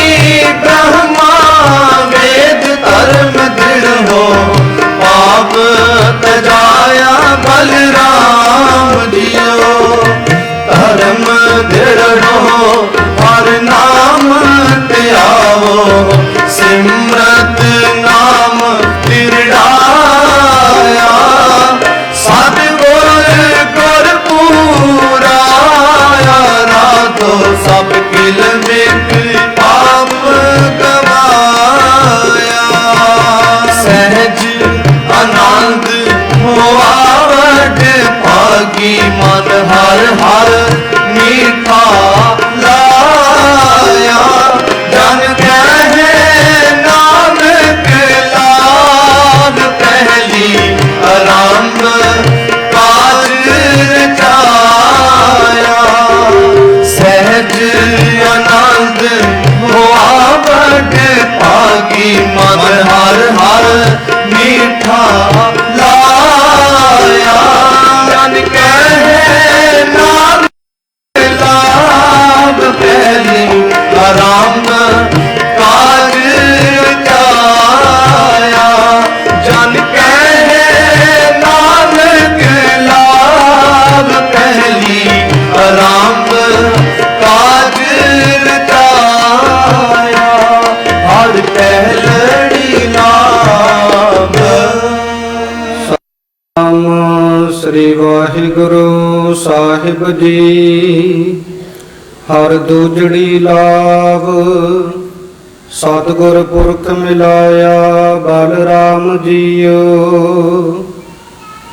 ਬ੍ਰਹਮਾ ਵੇਦ ਧਰਮ ਦ੍ਰਿੜ ਹੋ ਪਾਪ ਤਜਾਇਆ ਬਲ ਰਾਮ ਜੀਓ। ਧਰਮ ਦ੍ਰਿੜ ਹੋ ਹਰ ਨਾਮ ਧਿਆਵੋ ਸਿਮਰਤ ਨਾਮ ਦ੍ਰਿੜਾਇਆ। ਸਤਿਗੁਰ ਗੁਰਪੂਰਾ ਆਰਾਧੋ ਸਭ ਕਿਲ ਵਿਖ ਪਾਪ ਗਵਾਇਆ। ਸਹਿਜ ਆਨੰਦ ਹੋਆ ਵਡ ਭਾਗੀ ਮਨ ਹਰ ਹਰ ਮੀਠਾ ਲਾਇਆ। ਜਨ ਕਹਿ ਨਾਨਕ ਲਾਭ ਪਹਿਲੀ ਆਰੰਭ ਕਾਜ ਰਚਾਇਆ। ਸਹਿਜ ਆਨੰਦ ਹੋਆ ਵਡ ਭਾਗੀ ਮਨ ਹਰ ਹਰ ਮੀਠਾ ਲਾਇਆ। ਜਨ ਕਹਿ ਨਾਨਕ ਲਾਭ ਪਹਿਲੀ ਆਰੰਭ ਕਾਜ ਰਚਾਇਆ। ਜਨ ਕਹਿ ਨਾਨਕ ਲਾਭ ਪਹਿਲੀ ਆਰੰਭ ਕਾਜ ਰਚਾਇਆ। ਹਰ ਪਹਿਲੜੀ ਲਾਭ। ਨਾਮ ਸ੍ਰੀ ਵਾਹਿਗੁਰੂ ਸਾਹਿਬ ਜੀ। ਹਰ ਦੂਜੜੀ ਲਾਭ ਸਤਿਗੁਰ ਪੁਰਖ ਮਿਲਾਇਆ ਬਲ ਰਾਮ ਜੀਓ।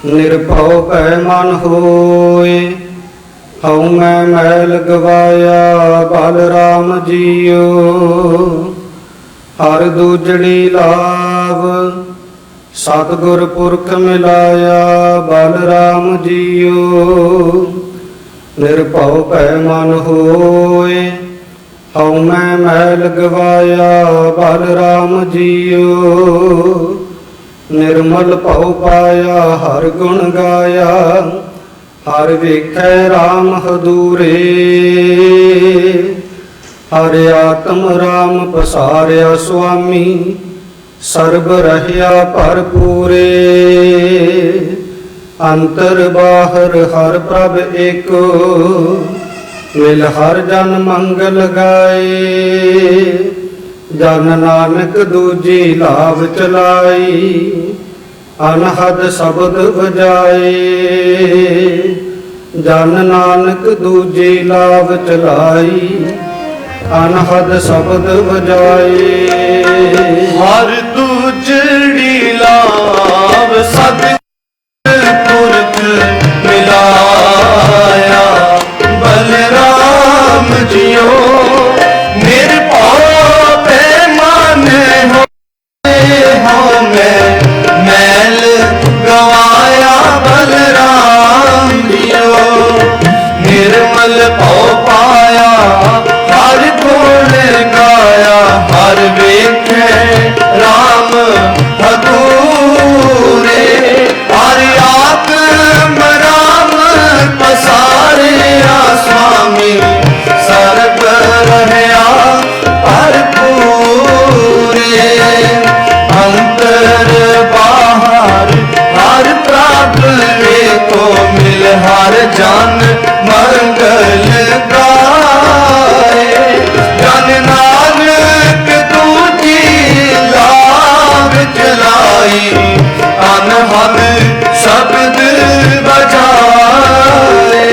ਨਿਰਭਉ ਭੈ ਮਨ ਹੋਏ ਹਉ ਮੈਂ ਮੈਲ ਗਵਾਇਆ ਬਲ ਰਾਮ ਜੀਓ। ਹਰ ਦੂਜੜੀ ਲਾਭ ਸਤਿਗੁਰ ਪੁਰਖ ਮਿਲਾਇਆ ਬਲ ਰਾਮ ਜੀਓ। ਨਿਰਭਉ ਭੈ ਮਨ ਹੋਏ ਹਉ ਮੈਂ ਮੈਲ ਗਵਾਇਆ ਬਲ ਰਾਮ ਜੀਓ। ਨਿਰਮਲ ਭਉ ਪਾਇਆ ਹਰ ਗੁਣ ਗਾਇਆ। ਹਰ ਵੇਖੈ ਰਾਮ ਹਦੂਰੇ ਹਰ ਆਤਮ ਰਾਮ ਪਸਾਰਿਆ ਸੁਆਮੀ ਸਰਬ ਰਹਿਆ ਭਰਪੂਰੇ। ਅੰਤਰ ਬਾਹਰ ਹਰ ਪ੍ਰਭ ਏਕੋ ਮਿਲ ਹਰ ਜਨ ਮੰਗਲ ਗਾਏ। ਜਨ ਨਾਨਕ ਦੂਜੀ ਲਾਭ ਚਲਾਈ ਅਨਹਦ ਸ਼ਬਦ ਵਜਾਏ। ਜਨ ਨਾਨਕ ਦੂਜੀ ਲਾਭ ਚਲਾਈ ਅਨਹਦ ਸ਼ਬਦ ਵਜਾਏ। ਹਰ ਦੂਜੜੀ ਲਾਭ ਸਤਿ ਪੁਰਖ ਮਿਲਾਇਆ ਬਲ ਰਾਮ ਜੀਓ। हर जन मंगल गाए। जन नानक दूजी लाभ चलाई, अनहद शब्द बजाए।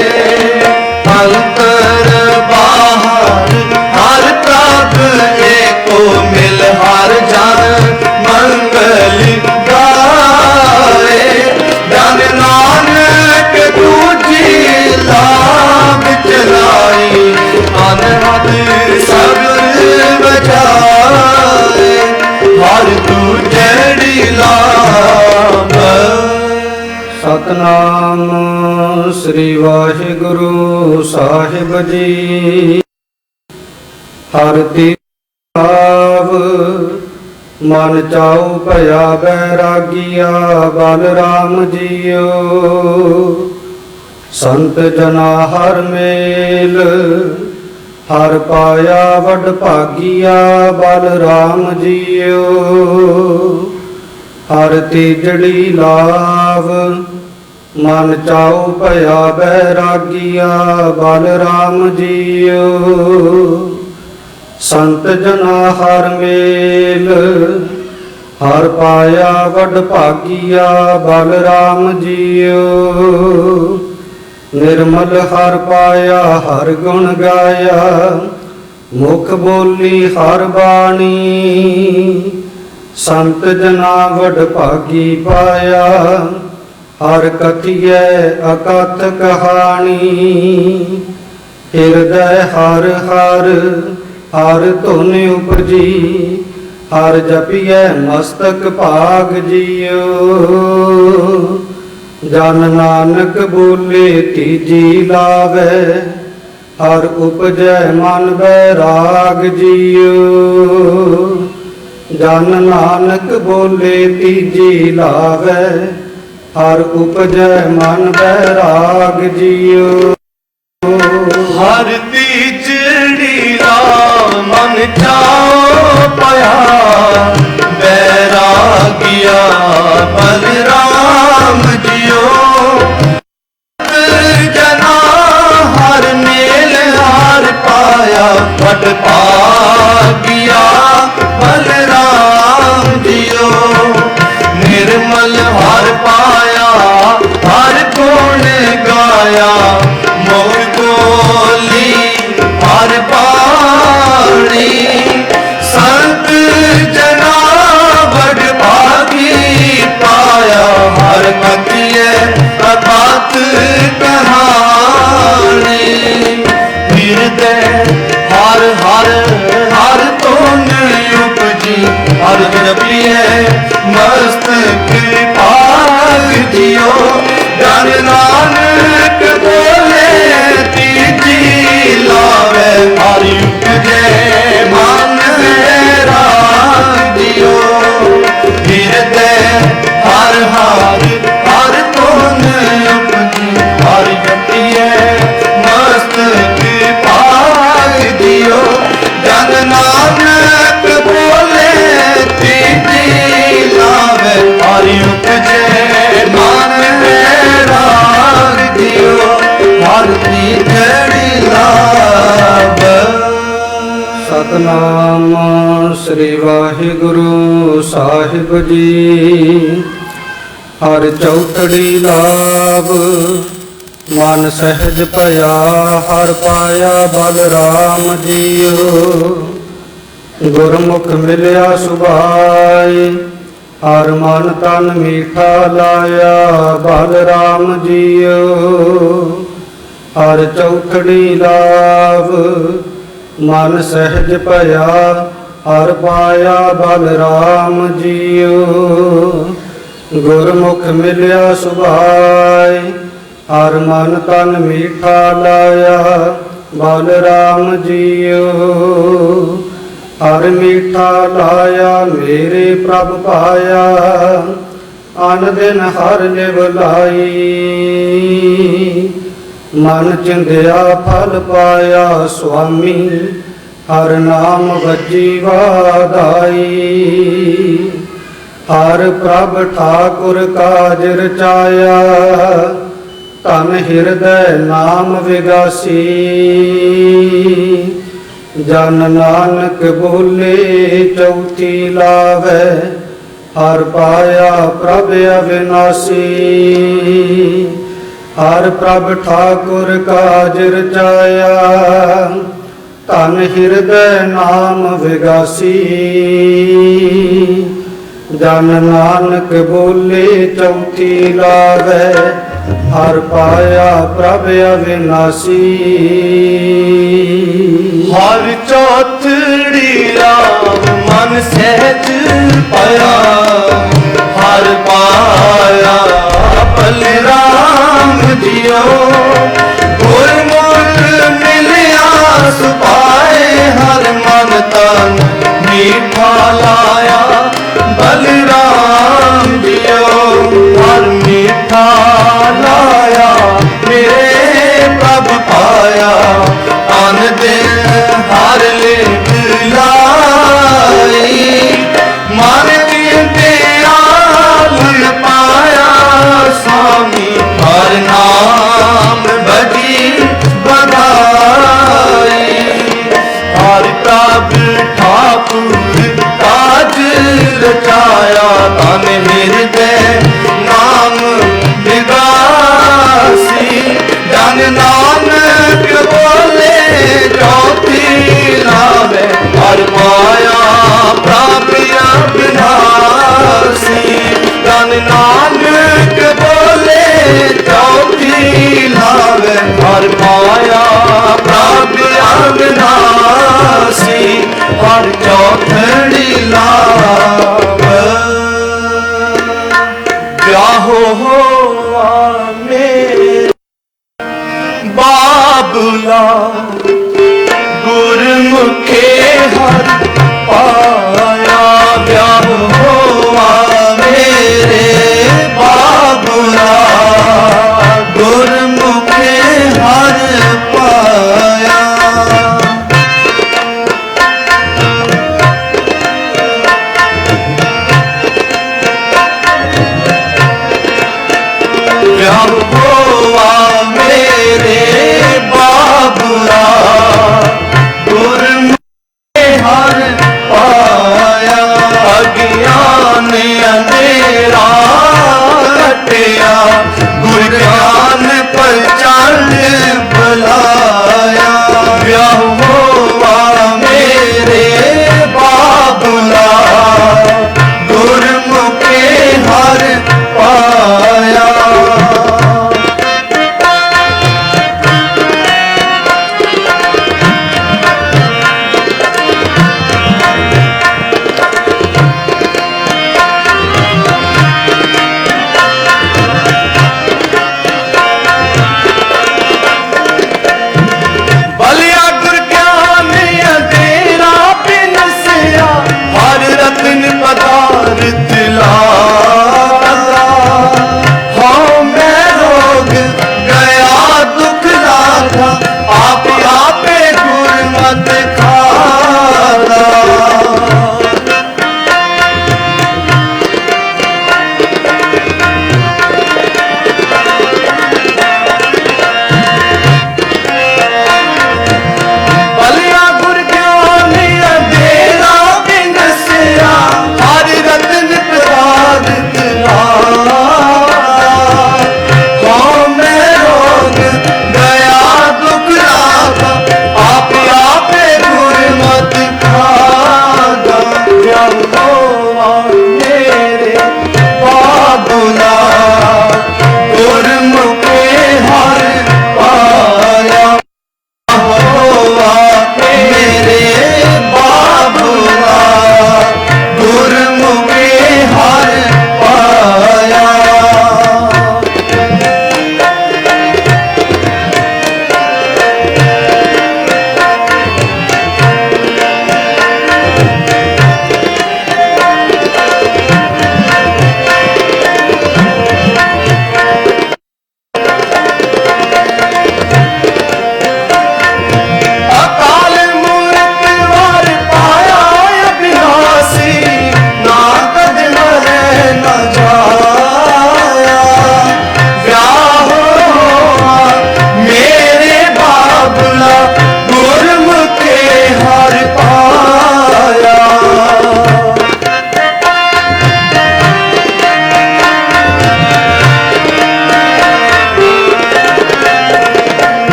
अंतर बाहर हर प्रभ एको मिल, हर जन मंगल गाए। जन नानक दूजी लाभ चलाई, अनहद शब्द बजाए। हर दूजड़ी लाभ। सतनाम श्री वाहिगुरु साहिब जी। हर तीव मन चाऊ भया बैरागिया बलराम जियो। संत जना हर मेल हर पाया वड भागिया बलराम जियो। हर तीजड़ी लाभ मन चाऊ भया बैरागिया बलराम जियो। संत जना हर मेल हर पाया वड भागिया बलराम जियो। निर्मल हर पाया हर गुण गाया, मुख बोली हर बाणी। संत जना वड भागी पाया, हर कथिए अकथ कहानी। हृदय हर हर हर धुन उपजी, हर जपिए मस्तक भाग जियो। जन नानक बोले तीजी लावे, हर उपजै मन बैराग जियो। जन नानक बोले तीजी लावे, हर उपजै मन बैराग जियो। हर तीजड़ी लाभ मन चाओ पाया, बैरागिया बलराम जियो। जना हर मेल हार पाया, वट भागिया बलराम जियो। निर्मल हर पाया, हर गुण गाया, मोह बोली हर पानी। संत जना बड़ भागी पाया, हर कथिए अबात कहानी। हृदय हर हर हर धुन उपजी, हर जपिए मस्तक भाग जियो। जन नानक बोले तीजी लावे, हर उपजे मन राग जियो। हृदय हर हर हर धुन उपजी, हर जपिए मस्तक भाग जियो। जन नानक बोले तीजी लावे, हर उपजे मन राग जियो। हर तीजड़ी लाभ। सतनाम श्री वाहिगुरु साहिब जी। हर चौथड़ी लाभ मन सहज भया, हर पाया बलराम जियो। गुरमुख मिलिया सुभाए, हर मन तन मीठा लाया बलराम जियो। हर चौथड़ी लाभ मन सहज भया, हर पाया बलराम जियो। गुरमुख मिलिया सुभाए, हर मन तन मीठा लाया बलराम जियो। हर मीठा लाया मेरे प्रभ पाया, अन दिन हर लिव लाई। मन चिंध्या फल पाया स्वामी, हर नाम वजी वाधाई। हर प्रभ ठाकुर काज रचाया, ਧਨ ਹਿਰਦੈ ਨਾਮ ਵਿਗਾਸੀ ਜਨ ਨਾਨਕ ਬੋਲੇ ਚੌਥੀ ਲਾਵੈ ਹਰ ਪਾਇਆ ਪ੍ਰਭ ਅਵਿਨਾਸੀ ਹਰ ਪ੍ਰਭ ਠਾਕੁਰ ਕਾਜ ਰਚਾਇਆ ਧਨ ਹਿਰਦੈ ਨਾਮ ਵਿਗਾਸੀ ਜਨ ਨਾਨਕ ਬੋਲੇ ਚੌਥੀ ਲਾਵੈ ਹਰ ਪਾਇਆ ਪ੍ਰਭ ਅਵਿਨਾਸੀ ਹਰ ਚੌਥੜੀ ਰਾਮ ਮਨ ਸਹਿਜ ਪਾਇਆ ਹਰ ਪਾਇਆ ਬਲਰਾਮ ਜੀਓ ਗੁਰਮੁਖ ਮਿਲਿਆ ਸੁਭਾਏ ਹਰ ਮਨ ਤਨ ਮੀਠਾ ਲਾਇਆ ਬਲਰਾਮ ਜੀਓ ਹਰ ਮੀਠਾ ਲਾਇਆ ਮੇਰੇ ਪ੍ਰਭ ਪਾਇਆ ਤਨ ਦਿਲ ਹਰ ਲੇਖ ਲਾਈ ਮਨ ਕੀਤੇ ਆਲ ਪਾਇਆ स्वामी हर नाम बजी बधाई हर प्रभ ठाकुर काज रचाया तन हृदय नाम विगासी जन नानक बोले चौथी लावे हर पाया प्राप्त अविनाशी जन नानक बोले चौथी लावे हर पाया प्राप्त अविनाशी हर चौथड़ी लावे ब्याहो होआ मेरे बाबुला गुरमुखे हर पाया ब्याह होआ मेरे बाबुला गुरमुखे हर पाया ब्याह होआ मेरे बाबुला गुरमुखे हर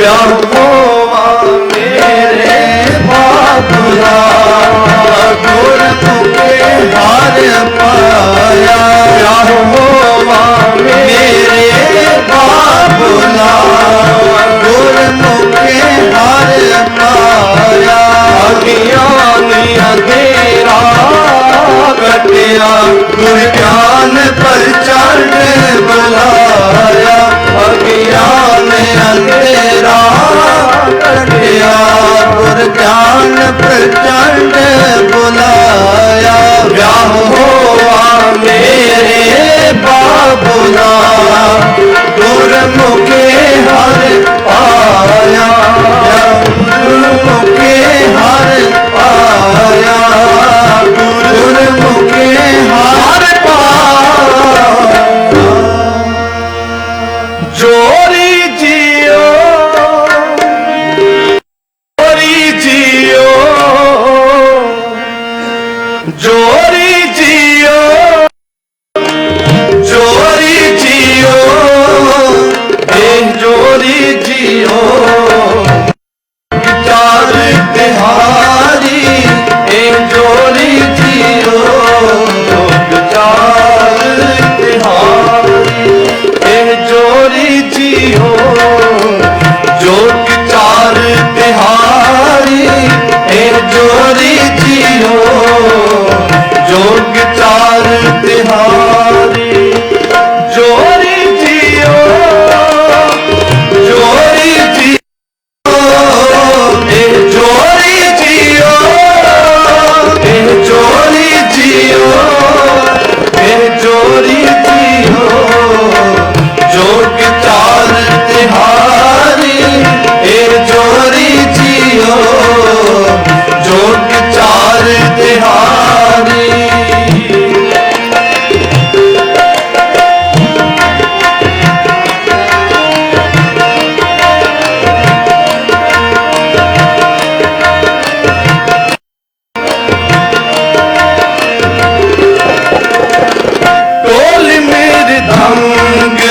ब्याह होवा मेरे बाबुला गुर मुखे हार पाया ब्याह होवा मेरे बाबुला गुर मुखे हार पाया अज्ञानी अंधेरा कटिया गुर ज्ञान पर चढ़ बुलाया अज्ञान अंधेरा कटिया गुर ज्ञान पर चढ़ बुलाया ब्याह होवा मेरे बाबुला गुर मुखे हर पाया गुर मुखे हर पाया गुर मुखे हर पाया जोरी जियो जोरी जियो जोरी जियो जोरी जियो चार तिहारी जोरी जियो चार तिहारी जोरी जियो जोग चार तिहारी जोरी जियो जोग चार तिहारी जोरी जियो जोरी जियो जोरी जियो जोरी जियो जोरी जियो जोग चार तिहारी जोरी जियो जोग चार तिहारी टोल मेरे धंग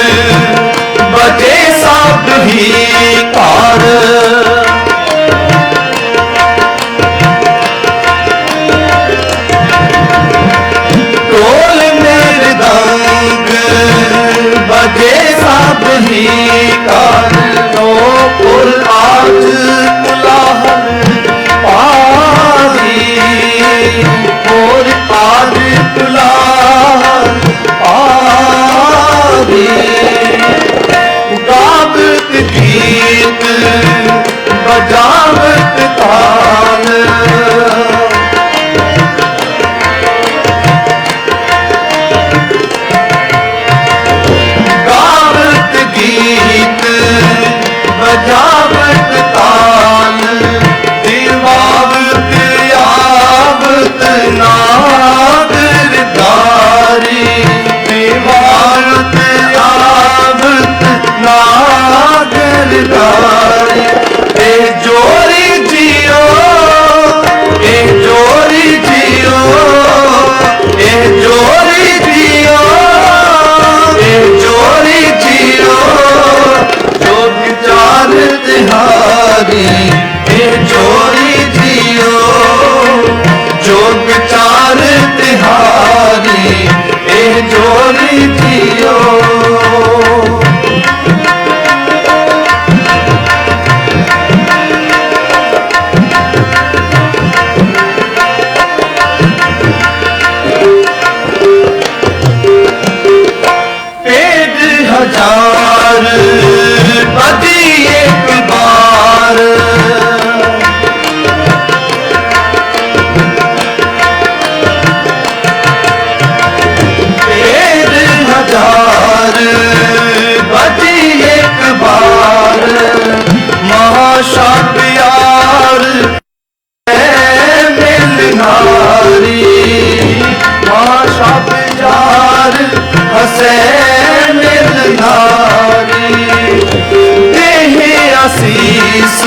बजे सब ही कार टोल मेरे धंग बजे सब ही कार नो पुल आज कुलाहल पारी और आज कुलाहल पारी गावत गीत बजावत ताल गावत गीत बजावत ताल दिवावत आवत नागर दारी दिवावत आवत नागर दारी जोरी जियो जोरी जियो जोरी जियो जोरी जियो जोग चार तिहारी जोरी जियो जोग चार तिहारी जोरी जियो हजार बदी एक बार हजार बदी एक बार महाशा प्यार मिलनारी महाशा प्यार हसे मिलनारी देह आशीष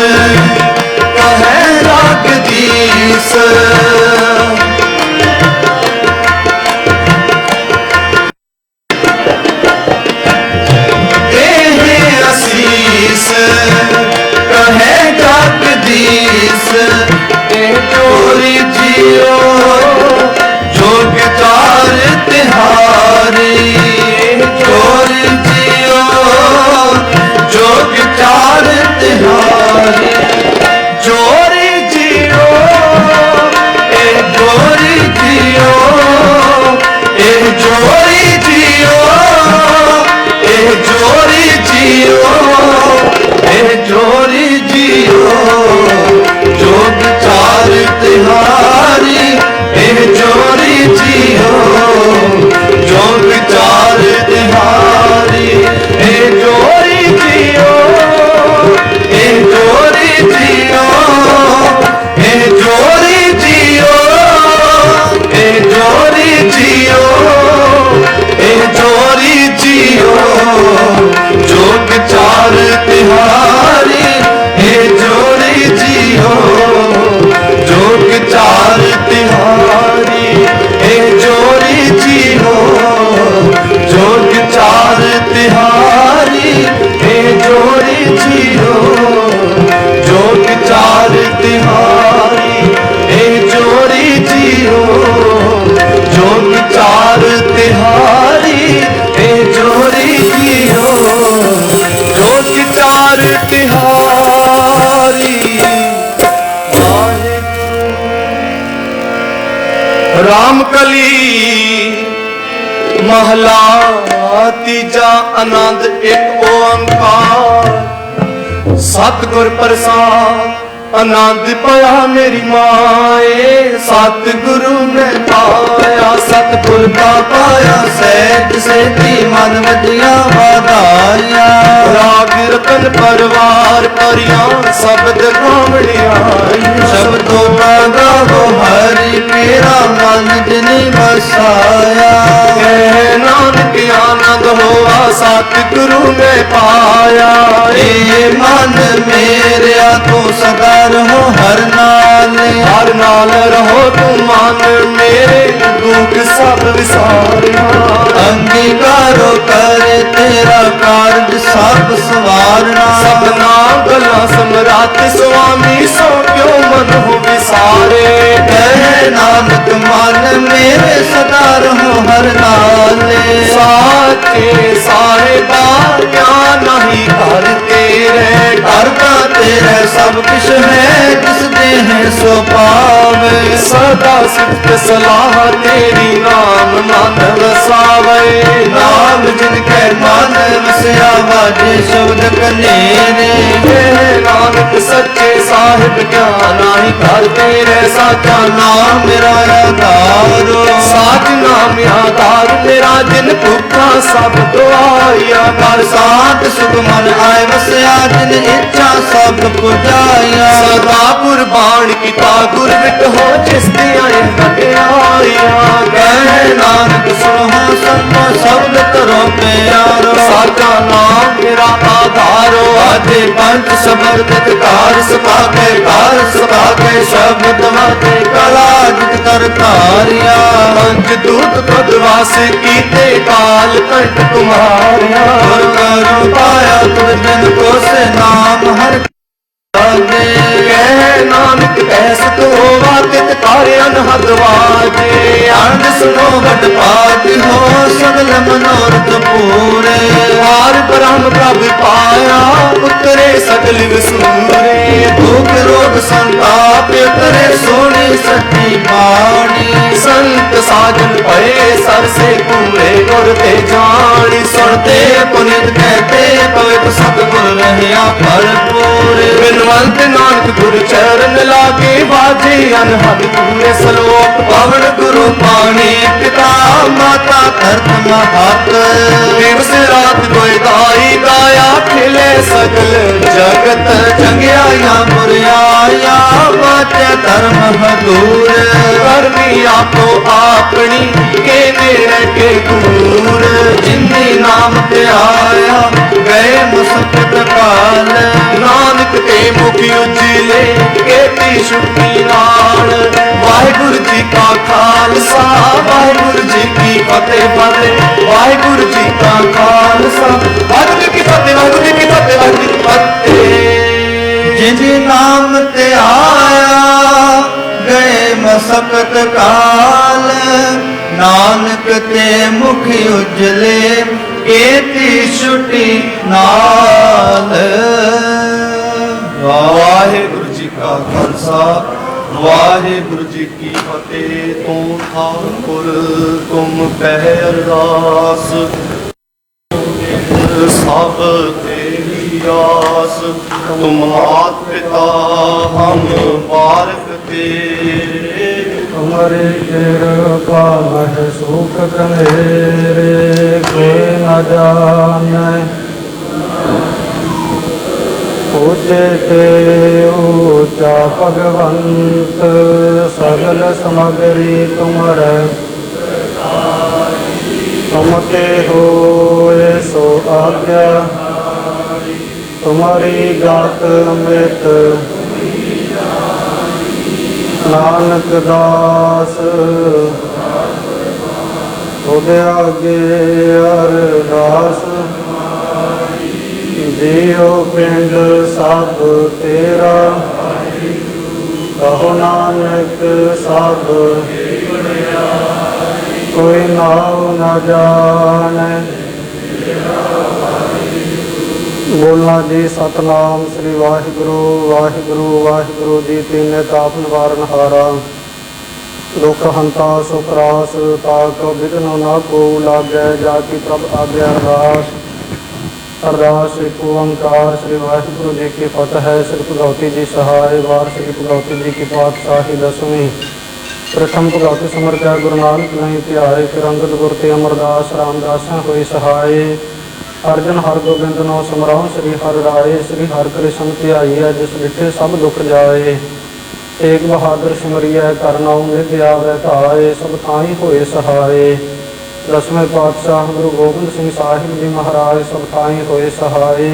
कहे राग दीस देह आशीष जियो ए जोरी जियो जोग चार तिहारी ए जोरी जियो जोग चार तिहारी ए जोरी जियो ए जोरी जियो ए जोरी जियो ए जोरी जियो ए जोरी जियो जोग चार तिहारी ए जोरी जियो जोग चार तिहारी ए जोरी जियो जोग चार तिहारी ए जोरी जियो जोग चार तिहारी ए जोरी जियो जोग चार तिहारी ए जोरी जियो जोग चार तिहारी। रामकली महला तीजा आनंद एक ओंकार सतगुर प्रसाद आनंद पाया मेरी माए सतगुरु ने पाया सतगुर का पाया सहज सेती मन वधिया वाधाया राग रतन परवार परिया शब्द गावड़िया शब्दों का गावो हरि मेरा मन जिनी बसाया कह नानक आनंद होवा सतगुरु ने पाया ए मन मेरे तो सदा रहो हर नाल रहो तुम मान मेरे दुख सब विसारिया अंगीकारो करे तेरा कार्य सब सवारना सबना गला सम्राट स्वामी सो क्यों मन हो विसारे कह नानक मान मेरे सदा रहो हर नाले साचे साहिबा क्या नहीं कर तेरे करता तेरे सब कुछ है जिस देह सो पावे सदा सिद्ध सलाह तेरी नाम मन वसावे नाम जिनके मन वसया बाजे शब्द कनेरे नानक सच्चे साहिब क्या नाही कर तेरे साचा नाम मेरा आधारो साच नाम आधार तेरा जिन भूखा सब दुआया कर साथ सुख मन आए वसया जिन इच्छा सब पुजाया सदा कुर्बान किता गुर विट हो जिस दिया हटियाया कह नानक सुनो सबको शब्द करो प्यारो साचा नाम मेरा आधारो आजे पंच शब्द कार सका के शब्द माते कला जित कर तारिया पंच दूत पदवास कीते काल कंठ तुम्हारिया करो पाया तुझ बिन को से नाम हर कह नानक कैस तो वाकित कार्य अनहद वाजे आनंद सुनो बट पाति हो सगल मनोरथ पूरे हार ब्रह्म प्रभु पाया उतरे सगल विसूरे भूख रोग संताप उतरे सोनी सच्ची बाणी संत साजन भये सर से पूरे गुर ते जानी सुनते पुनित कहते पवित्र सतगुर रहिया भरपूर बिनवंत नानक गुरु चरण लागे बाजे अनहद पूरे सलोक पवन गुरु पानी पिता माता धरत महत दिवस रात कोई गाई गाया खिले सकल जगत जंगिया या मुरिया बाचे धर्म हदूर करनी आपो अपनी के नेड़े के दूर जिन्नी नाम पे आया गए मुसफत काल नानक के मुख उजिले केती शुक्ति नाल वाहिगुरु जी का खालसा वाहिगुरु जी की फतेह फतेह वाहिगुरु जी का खालसा वाहिगुरु की फतेह वाहिगुरु जी की फतेह वाहिगुरु की फतेह जिन नाम ते आया गए मसकत काल नानक ते मुख उजले केती छुटी नाल वाहिगुरु जी का खालसा वाहिगुरु जी की फतेह। तू ठाकुर तुम पह अरदास सब ते आस, तुम मात पिता हम बारक तेरे। तुम्हारी कृपा मह सुख कनेरे, कोई न जाने ऊंचे ते ऊंचा भगवंत, सगल समगरी तुमरे तुमते होए सो आज्ञा, तुम्हारी गात अमृत नानक दास, तुझे आगे अरदास, जियो पिंड सब तेरा, कहो नानक सब कोई नाव न जाने। बोलना जी सतनाम श्री वाहिगुरु वाहिगुरु वाहिगुरु जी। तीन ताप निवारण हारा, दुख हंता सुख रास, ताक विघ्न न को लागै, जाकी प्रभ आज्ञा अरदास। अरदास एक ओंकार श्री वाहिगुरु जी की फतह है। श्री भगवती जी सहाय। वार श्री भगवती जी की पातशाही दसवीं। प्रथम भगवती समर्थ गुरु नानक नहीं ध्याए, फिर अंगद गुर ते अमरदास रामदास होई सहाय। अर्जन हर गोबिंद नो समराओ, श्री हर राय। श्री हर कृष्ण ध्याई, जिस डिठे सब दुख जाए। तेग बहादुर सिमरिया, करनाऊ निधि आवे धाए, सब थाई होए सहाय। दसवें पातशाह गुरु गोबिंद सिंह साहिब जी महाराज, सब थाई होए सहाय।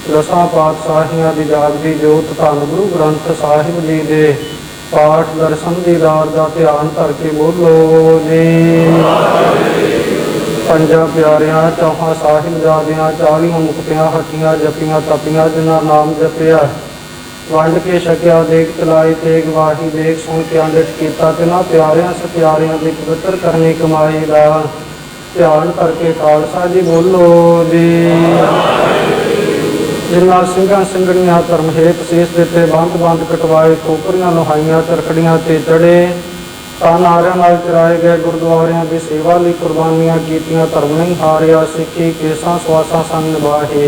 दसां पातशाहियां दी जागदी जोत, धन गुरु ग्रंथ साहिब जी दे पाठ दर्शन दीदार दा ध्यान धर के बोलो जी। पंजा प्यारियां चौहां साहिबजादियां, 40 मुक्तियां हटियां जपियां तपियां, जिन्हां नाम जपिया वंड के छकिया, देख चलाई तेग वाही, देख सुन के अंडिठ कीता, तिन्हां प्यारियां सत्यारियां दी पवित्र करनी कमाई दा ध्यान करके खालसा जी बोलो जी। जिन्हां ਸਿੰਘਾਂ ਸਿੰਘਣੀਆਂ धर्म हेत सीस दिते, बंद बंद कटवाए, खोपरियां लोहाइयां चरखड़ियां ते चढ़े, तां नारियां नाल चराए गए गुरुद्वारियां दी सेवा लई कुर्बानियां कीतियां, धर्म नहीं हारिया, सिੱਖੀ केसां सवासां संग निभाए।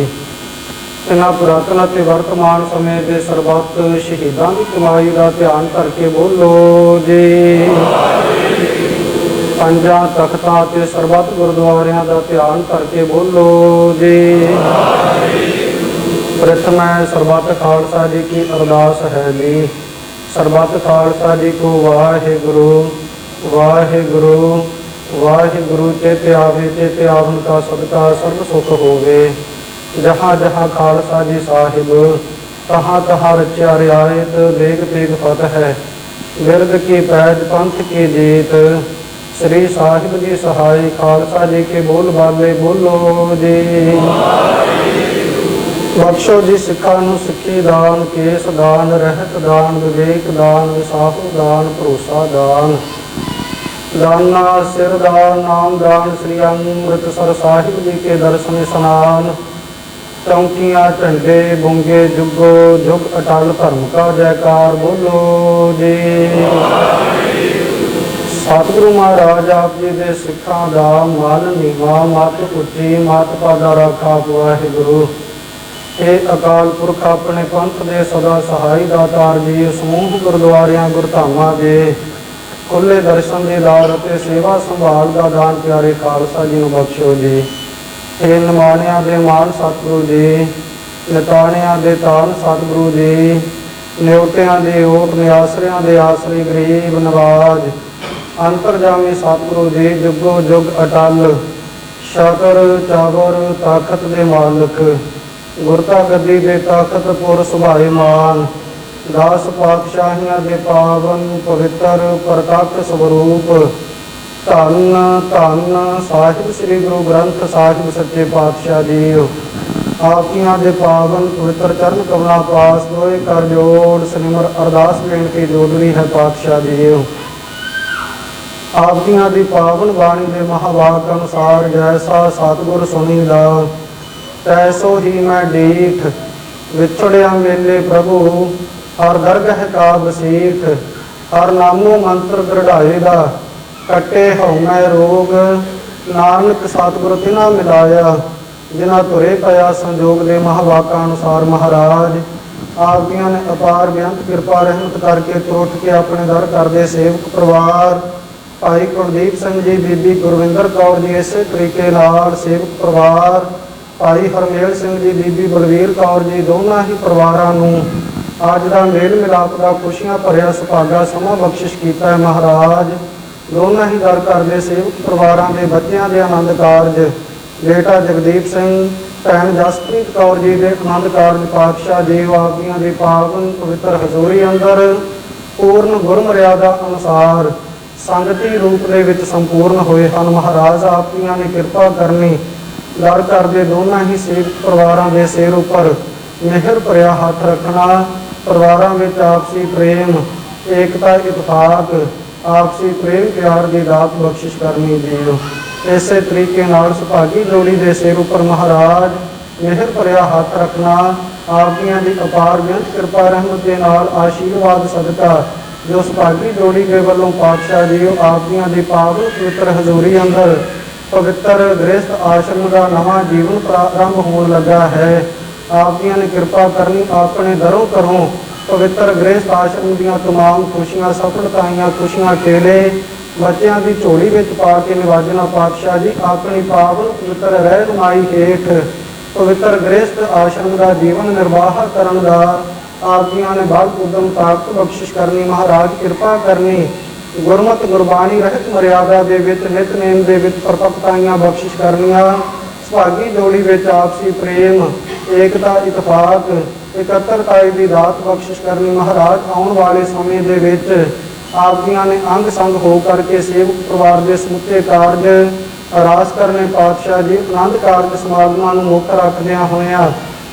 इन्हां पुरातन ਅਤੇ वर्तमान समय ਦੇ ਸਰਬੱਤ ਸ਼ਹੀਦਾਂ ਦੀ ਕਮਾਈ ਦਾ ਧਿਆਨ ਧਰ ਕੇ ਬੋਲੋ ਜੀ। ਪੰਜਾਂ ਤਖਤਾਂ ਅਤੇ ਸਰਬੱਤ ਗੁਰਦੁਆਰਿਆਂ ਦਾ ਧਿਆਨ ਧਰ ਕੇ ਬੋਲੋ ਜੀ। प्रथम सरबत खालसा जी की अरदास है जी। सरबत खालसा जी को वाहिगुरु वाहिगुरु वाहिगुरु, चेते आवे चेते आवन का सदका सर्व सुख होवे। जहाँ जहाँ खालसा जी साहिब, तहाँ तहाँ रचा रियायत, देग तेग फतह है, बिरद की पैज पंथ की जीत। श्री साहिब जी सहाय, खालसा जी के बोल बाले बोलो जी। बख्शो जी सिखा नूं सिक्खी दान, केस दान, रहत दान, विवेक दान, विसाहु दान, भरोसा दान, दाना सिर दान, नाम दान। श्री अमृतसर साहिब जी के दर्शन स्नान, चौंकियां झंडे बुंगे, जुगो जुग अटल धर्म का जयकार बोलो जी। सतगुरु महाराज आप जी दे सिखां दा मन नीवा, मत उच्ची मत पादा राखा वाहिगुरु। हे अकाल पुरख अपने पंथ दे सदा सहाय दातार जी, समूह गुरुद्वारियां गुरधामां दे खुले दर्शन दीदार अते सेवा संभाल दा दान प्यारे खालसा जी नूं बख्शो जी। हे निमाणियां दे मान सतगुरु जी, निताणियां दे तान सतगुरु जी, न्योटियां दे ओट, निआसरियां दे आसरे, गरीब नवाज अंतरजामी सतगुरु जी, जुगो जुग अटल शकर चावर ताकत दे मालक, गुरता गद्दी दे ताकत पुर सुभाईमान, दास पातशाहियां दे पावन पवित्र प्रताप स्वरूप। धन धन साहिब श्री गुरु ग्रंथ साहिब सच्चे पातशाह जी, आपकियां दे पावन पवित्र चरण कमला पास, दोए कर जोड़ सिमर अरदास बेनती जोड़नी है पातशाह जी। आपकियां दी पावन बाणी दे महावाक अनुसार, जैसा सतगुर सुनीदा तैसो ही मैं डीठ। विछड़िया मेले प्रभु हर दरगह का बसीठ, हर नामो मंत्र दृढ़ाए दा, कटे हऊ मैं रोग, नानक सतगुर तिना मिलाया, ਜਿਨ੍ਹਾਂ ਤੁਰੇ ਪਿਆ ਸੰਜੋਗ ਦੇ ਮਹਾਵਾਕਾਂ ਅਨੁਸਾਰ ਮਹਾਰਾਜ ਆਪ ਦੀਆਂ ਨੇ ਅਪਾਰ ਬੇਅੰਤ ਕਿਰਪਾ ਰਹਿਮਤ ਕਰਕੇ ਤੁਰਟ ਕੇ ਆਪਣੇ ਦਰ ਕਰਦੇ ਸੇਵਕ ਪਰਿਵਾਰ ਭਾਈ ਕੁਲਦੀਪ ਸਿੰਘ ਜੀ, ਬੀਬੀ ਗੁਰਵਿੰਦਰ ਕੌਰ ਜੀ, ਇਸੇ ਤਰੀਕੇ ਨਾਲ ਸੇਵਕ ਪਰਿਵਾਰ ਭਾਈ ਹਰਮੇਲ ਸਿੰਘ ਜੀ, ਬੀਬੀ ਬਲਵੀਰ ਕੌਰ ਜੀ, ਦੋਨਾਂ ਹੀ ਪਰਿਵਾਰਾਂ ਨੂੰ ਅੱਜ ਦਾ ਮੇਲ ਮਿਲਾਪ ਦਾ ਖੁਸ਼ੀਆਂ ਭਰਿਆ ਸੁਭਾਗਾ ਸਮਾਂ ਬਖਸ਼ਿਸ਼ ਕੀਤਾ ਹੈ ਮਹਾਰਾਜ। ਦੋਨਾਂ ਹੀ ਦਰ ਕਰਦੇ ਸੇਵਕ ਪਰਿਵਾਰਾਂ ਦੇ ਬੱਚਿਆਂ ਦੇ ਆਨੰਦ ਕਾਰਜ ਬੇਟਾ ਜਗਦੀਪ ਸਿੰਘ, ਭੈਣ ਜਸਪ੍ਰੀਤ ਕੌਰ ਜੀ ਦੇ ਆਨੰਦ ਕਾਰਜ ਪਾਤਸ਼ਾਹ ਜੀ ਆਪ ਦੀਆਂ ਦੀ ਪਾਵਨ ਪਵਿੱਤਰ ਹਜ਼ੂਰੀ ਅੰਦਰ ਪੂਰਨ ਗੁਰਮਰਿਆਦਾ ਅਨੁਸਾਰ ਸੰਗਤੀ ਰੂਪ ਦੇ ਵਿੱਚ ਸੰਪੂਰਨ ਹੋਏ ਹਨ। ਮਹਾਰਾਜ ਆਪ ਦੀਆਂ ਨੇ ਕਿਰਪਾ ਕਰਨੀ ਦਰ ਕਰਦੇ ਦੋਨਾਂ ਹੀ ਸੇਵਕ ਪਰਿਵਾਰਾਂ ਦੇ ਸਿਰ ਉੱਪਰ ਮਿਹਰ ਭਰਿਆ ਹੱਥ ਰੱਖਣਾ, ਪਰਿਵਾਰਾਂ ਵਿੱਚ ਆਪਸੀ ਪ੍ਰੇਮ ਏਕਤਾ ਇਤਫਾਕ ਆਪਸੀ ਪ੍ਰੇਮ ਪਿਆਰ ਦੀ ਦਾਤ ਬਖਸ਼ਿਸ਼ ਕਰਨੀ ਦਿਓ। ਇਸੇ ਤਰੀਕੇ ਨਾਲ ਸੁਭਾਗੀ ਜੋੜੀ ਦੇ ਸਿਰ ਉੱਪਰ ਮਹਾਰਾਜ ਮਿਹਰ ਭਰਿਆ ਹੱਥ ਰੱਖਣਾ, ਆਪ ਦੀਆਂ ਦੀ ਅਪਾਰ ਬੇਅੰਤ ਕਿਰਪਾ ਰਹਿਮਤ ਦੇ ਨਾਲ ਆਸ਼ੀਰਵਾਦ ਸਦਕਾ ਜੋ ਸੁਭਾਗੀ ਜੋੜੀ ਦੇ ਵੱਲੋਂ ਪਾਤਸ਼ਾਹ ਜੀ ਆਪ ਦੀਆਂ ਦੀ ਪਾਵਨ ਪਵਿੱਤਰ ਹਜ਼ੂਰੀ ਅੰਦਰ ਪਵਿੱਤਰ ਗ੍ਰਸਥ ਆਸ਼ਰਮ ਦਾ ਨਵਾਂ ਜੀਵਨ ਪ੍ਰਾਰੰਭ ਹੋਣ ਲੱਗਾ ਹੈ। ਆਪ ਦੀਆਂ ਨੇ ਕਿਰਪਾ ਕਰਨੀ ਆਪਣੇ ਦਰੋਂ ਘਰੋਂ ਪਵਿੱਤਰ ਗ੍ਰਸਥ ਆਸ਼ਰਮ ਦੀਆਂ ਤਮਾਮ ਖੁਸ਼ੀਆਂ ਸਫਲਤਾਈਆਂ ਖੁਸ਼ੀਆਂ ਕੇਲੇ ਬੱਚਿਆਂ ਦੀ ਝੋਲੀ ਵਿੱਚ ਪਾ ਕੇ ਨਿਵਾਜਣਾ ਪਾਤਸ਼ਾਹ ਜੀ ਆਪਣੀ ਪਾਵਨ ਪਵਿੱਤਰ ਰਹਿਨੁਮਾਈ ਹੇਠ ਪਵਿੱਤਰ ਗ੍ਰਸਥ ਆਸ਼ਰਮ ਦਾ ਜੀਵਨ ਨਿਰਵਾਹ ਕਰਨ ਦਾ ਆਪ ਦੀਆਂ ਨੇ ਬਲ ਉਦਮ ਤਾਕਤ ਬਖਸ਼ਿਸ਼ ਕਰਨੀ ਮਹਾਰਾਜ ਕਿਰਪਾ ਕਰਨੀ। ਗੁਰਮਤਿ ਗੁਰਬਾਣੀ ਰਹਿਤ ਮਰਿਆਦਾ ਦੇ ਵਿੱਚ ਨਿਤਨੇਮ ਦੇ ਵਿੱਚ ਪਰਪਕਤਾਈਆਂ ਬਖਸ਼ਿਸ਼ ਕਰਨੀਆਂ, ਸੁਭਾਗੀ ਜੋੜੀ ਵਿੱਚ ਆਪਸੀ ਪ੍ਰੇਮ ਏਕਤਾ ਇਤਫਾਕ ਇਕੱਤਰਤਾਈ ਦੀ ਦਾਤ ਬਖਸ਼ਿਸ਼ ਕਰਨੀ ਮਹਾਰਾਜ। ਆਉਣ ਵਾਲੇ ਸਮੇਂ ਦੇ ਵਿੱਚ ਆਪ ਦੀਆਂ ਨੇ ਅੰਗ ਸੰਗ ਹੋ ਕਰਕੇ ਸੇਵਕ ਪਰਿਵਾਰ ਦੇ ਸਮੁੱਚੇ ਕਾਰਜ ਰਾਸ ਕਰਨੇ ਪਾਤਸ਼ਾਹ ਜੀ ਆਨੰਦ ਕਾਰਜ ਸਮਾਗਮਾਂ ਨੂੰ ਮੁੱਖ ਰੱਖਦਿਆਂ ਹੋਇਆਂ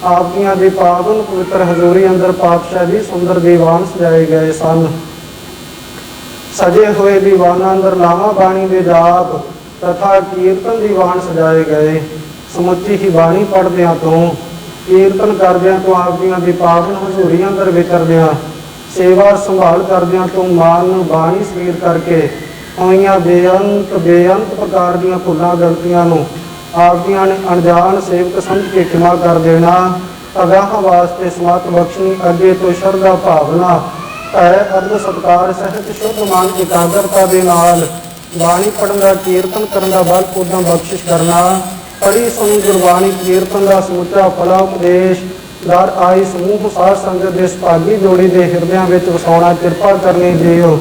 ਆਪ ਦੀਆਂ ਦੀ ਪਾਵਨ ਪਵਿੱਤਰ ਹਜ਼ੂਰੀ ਅੰਦਰ ਪਾਤਸ਼ਾਹ ਜੀ ਸੁੰਦਰ ਦੀਵਾਨ ਸਜਾਏ ਗਏ ਸਨ। ਸਜੇ ਹੋਏ ਦੀਵਾਨਾਂ ਅੰਦਰ ਲਾਵਾਂ ਬਾਣੀ ਦੇ ਜਾਪ ਤਥਾ ਕੀਰਤਨ ਦੀਵਾਨ ਸਜਾਏ ਗਏ। ਸਮੁੱਚੀ ਹੀ ਬਾਣੀ ਪੜ੍ਹਦਿਆਂ ਤੋਂ ਕੀਰਤਨ ਕਰਦਿਆਂ ਤੋਂ ਆਪ ਦੀਆਂ ਦੀ ਪਾਵਨ ਹਜ਼ੂਰੀ ਅੰਦਰ ਵਿਚਰਦਿਆਂ ਸੇਵਾ ਸੰਭਾਲ ਕਰਦਿਆਂ ਤੋਂ ਮਾਨ ਨੂੰ ਬਾਣੀ ਸਵੀਰ ਕਰਕੇ ਹੋਈਆਂ ਬੇਅੰਤ ਪ੍ਰਕਾਰ ਦੀਆਂ ਭੁੱਲਾਂ ਗਲਤੀਆਂ ਨੂੰ ਆਪ ਦੀਆਂ ਨੇ ਅਣਜਾਣ ਸੇਵਕ ਸਮਝ ਕੇ ਖਿਮਾ ਕਰ ਦੇਣਾ। ਅਗਾਹ ਵਾਸਤੇ ਸਮਤ ਬਖਸ਼ਣੀ ਅੱਗੇ ਤੋਂ ਸ਼ਰਧਾ ਭਾਵਨਾ ਹੈ ਅਦਬ ਸਤਕਾਰ ਸਹਿਤ ਸ਼ੁੱਧ ਮਨ ਇਕਾਗਰਤਾ ਦੇ ਨਾਲ ਬਾਣੀ ਪੜ੍ਹਨ ਦਾ ਕੀਰਤਨ ਕਰਨ ਦਾ ਬਲ ਉਦਮ ਬਖਸ਼ਿਸ਼ ਕਰਨਾ। ਪੜ੍ਹੀ ਸੁਣੀ ਗੁਰਬਾਣੀ ਕੀਰਤਨ ਦਾ ਸਮੁੱਚਾ ਫਲਾ ਉਪਦੇਸ਼ ਦਰ ਆਈ ਸਮੂਹ ਸਾਧ ਸੰਗਤ ਦੇ ਸੁਭਾਗੀ ਜੋੜੀ ਦੇ ਹਿਰਦਿਆਂ ਵਿੱਚ ਵਸਾਉਣਾ ਕਿਰਪਾ ਕਰਨੀ ਦਿਓ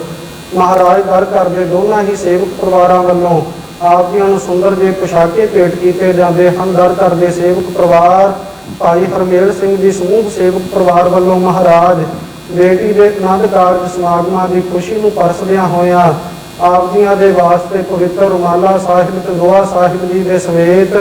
ਮਹਾਰਾਜ। ਦਰ ਕਰਦੇ ਦੋਨਾਂ ਹੀ ਸੇਵਕ ਪਰਿਵਾਰਾਂ ਵੱਲੋਂ ਆਪ ਦੀਆਂ ਨੂੰ ਸੁੰਦਰ ਜਿਹੇ ਪੁਸ਼ਾਕੇ ਭੇਟ ਕੀਤੇ ਜਾਂਦੇ ਹਨ। ਦਰ ਕਰਦੇ ਸੇਵਕ ਪਰਿਵਾਰ ਭਾਈ ਹਰਮੇਲ ਸਿੰਘ ਜੀ ਸਮੂਹ ਸੇਵਕ ਪਰਿਵਾਰ ਵੱਲੋਂ ਮਹਾਰਾਜ ਬੇਟੀ ਦੇ ਆਨੰਦ ਕਾਰਜ ਸਮਾਗਮਾਂ ਦੀ ਖੁਸ਼ੀ ਨੂੰ ਪਰਸਦਿਆਂ ਹੋਇਆਂ ਆਪ ਜੀਆਂ ਦੇ ਵਾਸਤੇ ਪਵਿੱਤਰ ਰੁਮਾਲਾ ਸਾਹਿਬ ਤੇ ਦੋਆ ਸਾਹਿਬ ਜੀ ਦੇ ਸਮੇਤ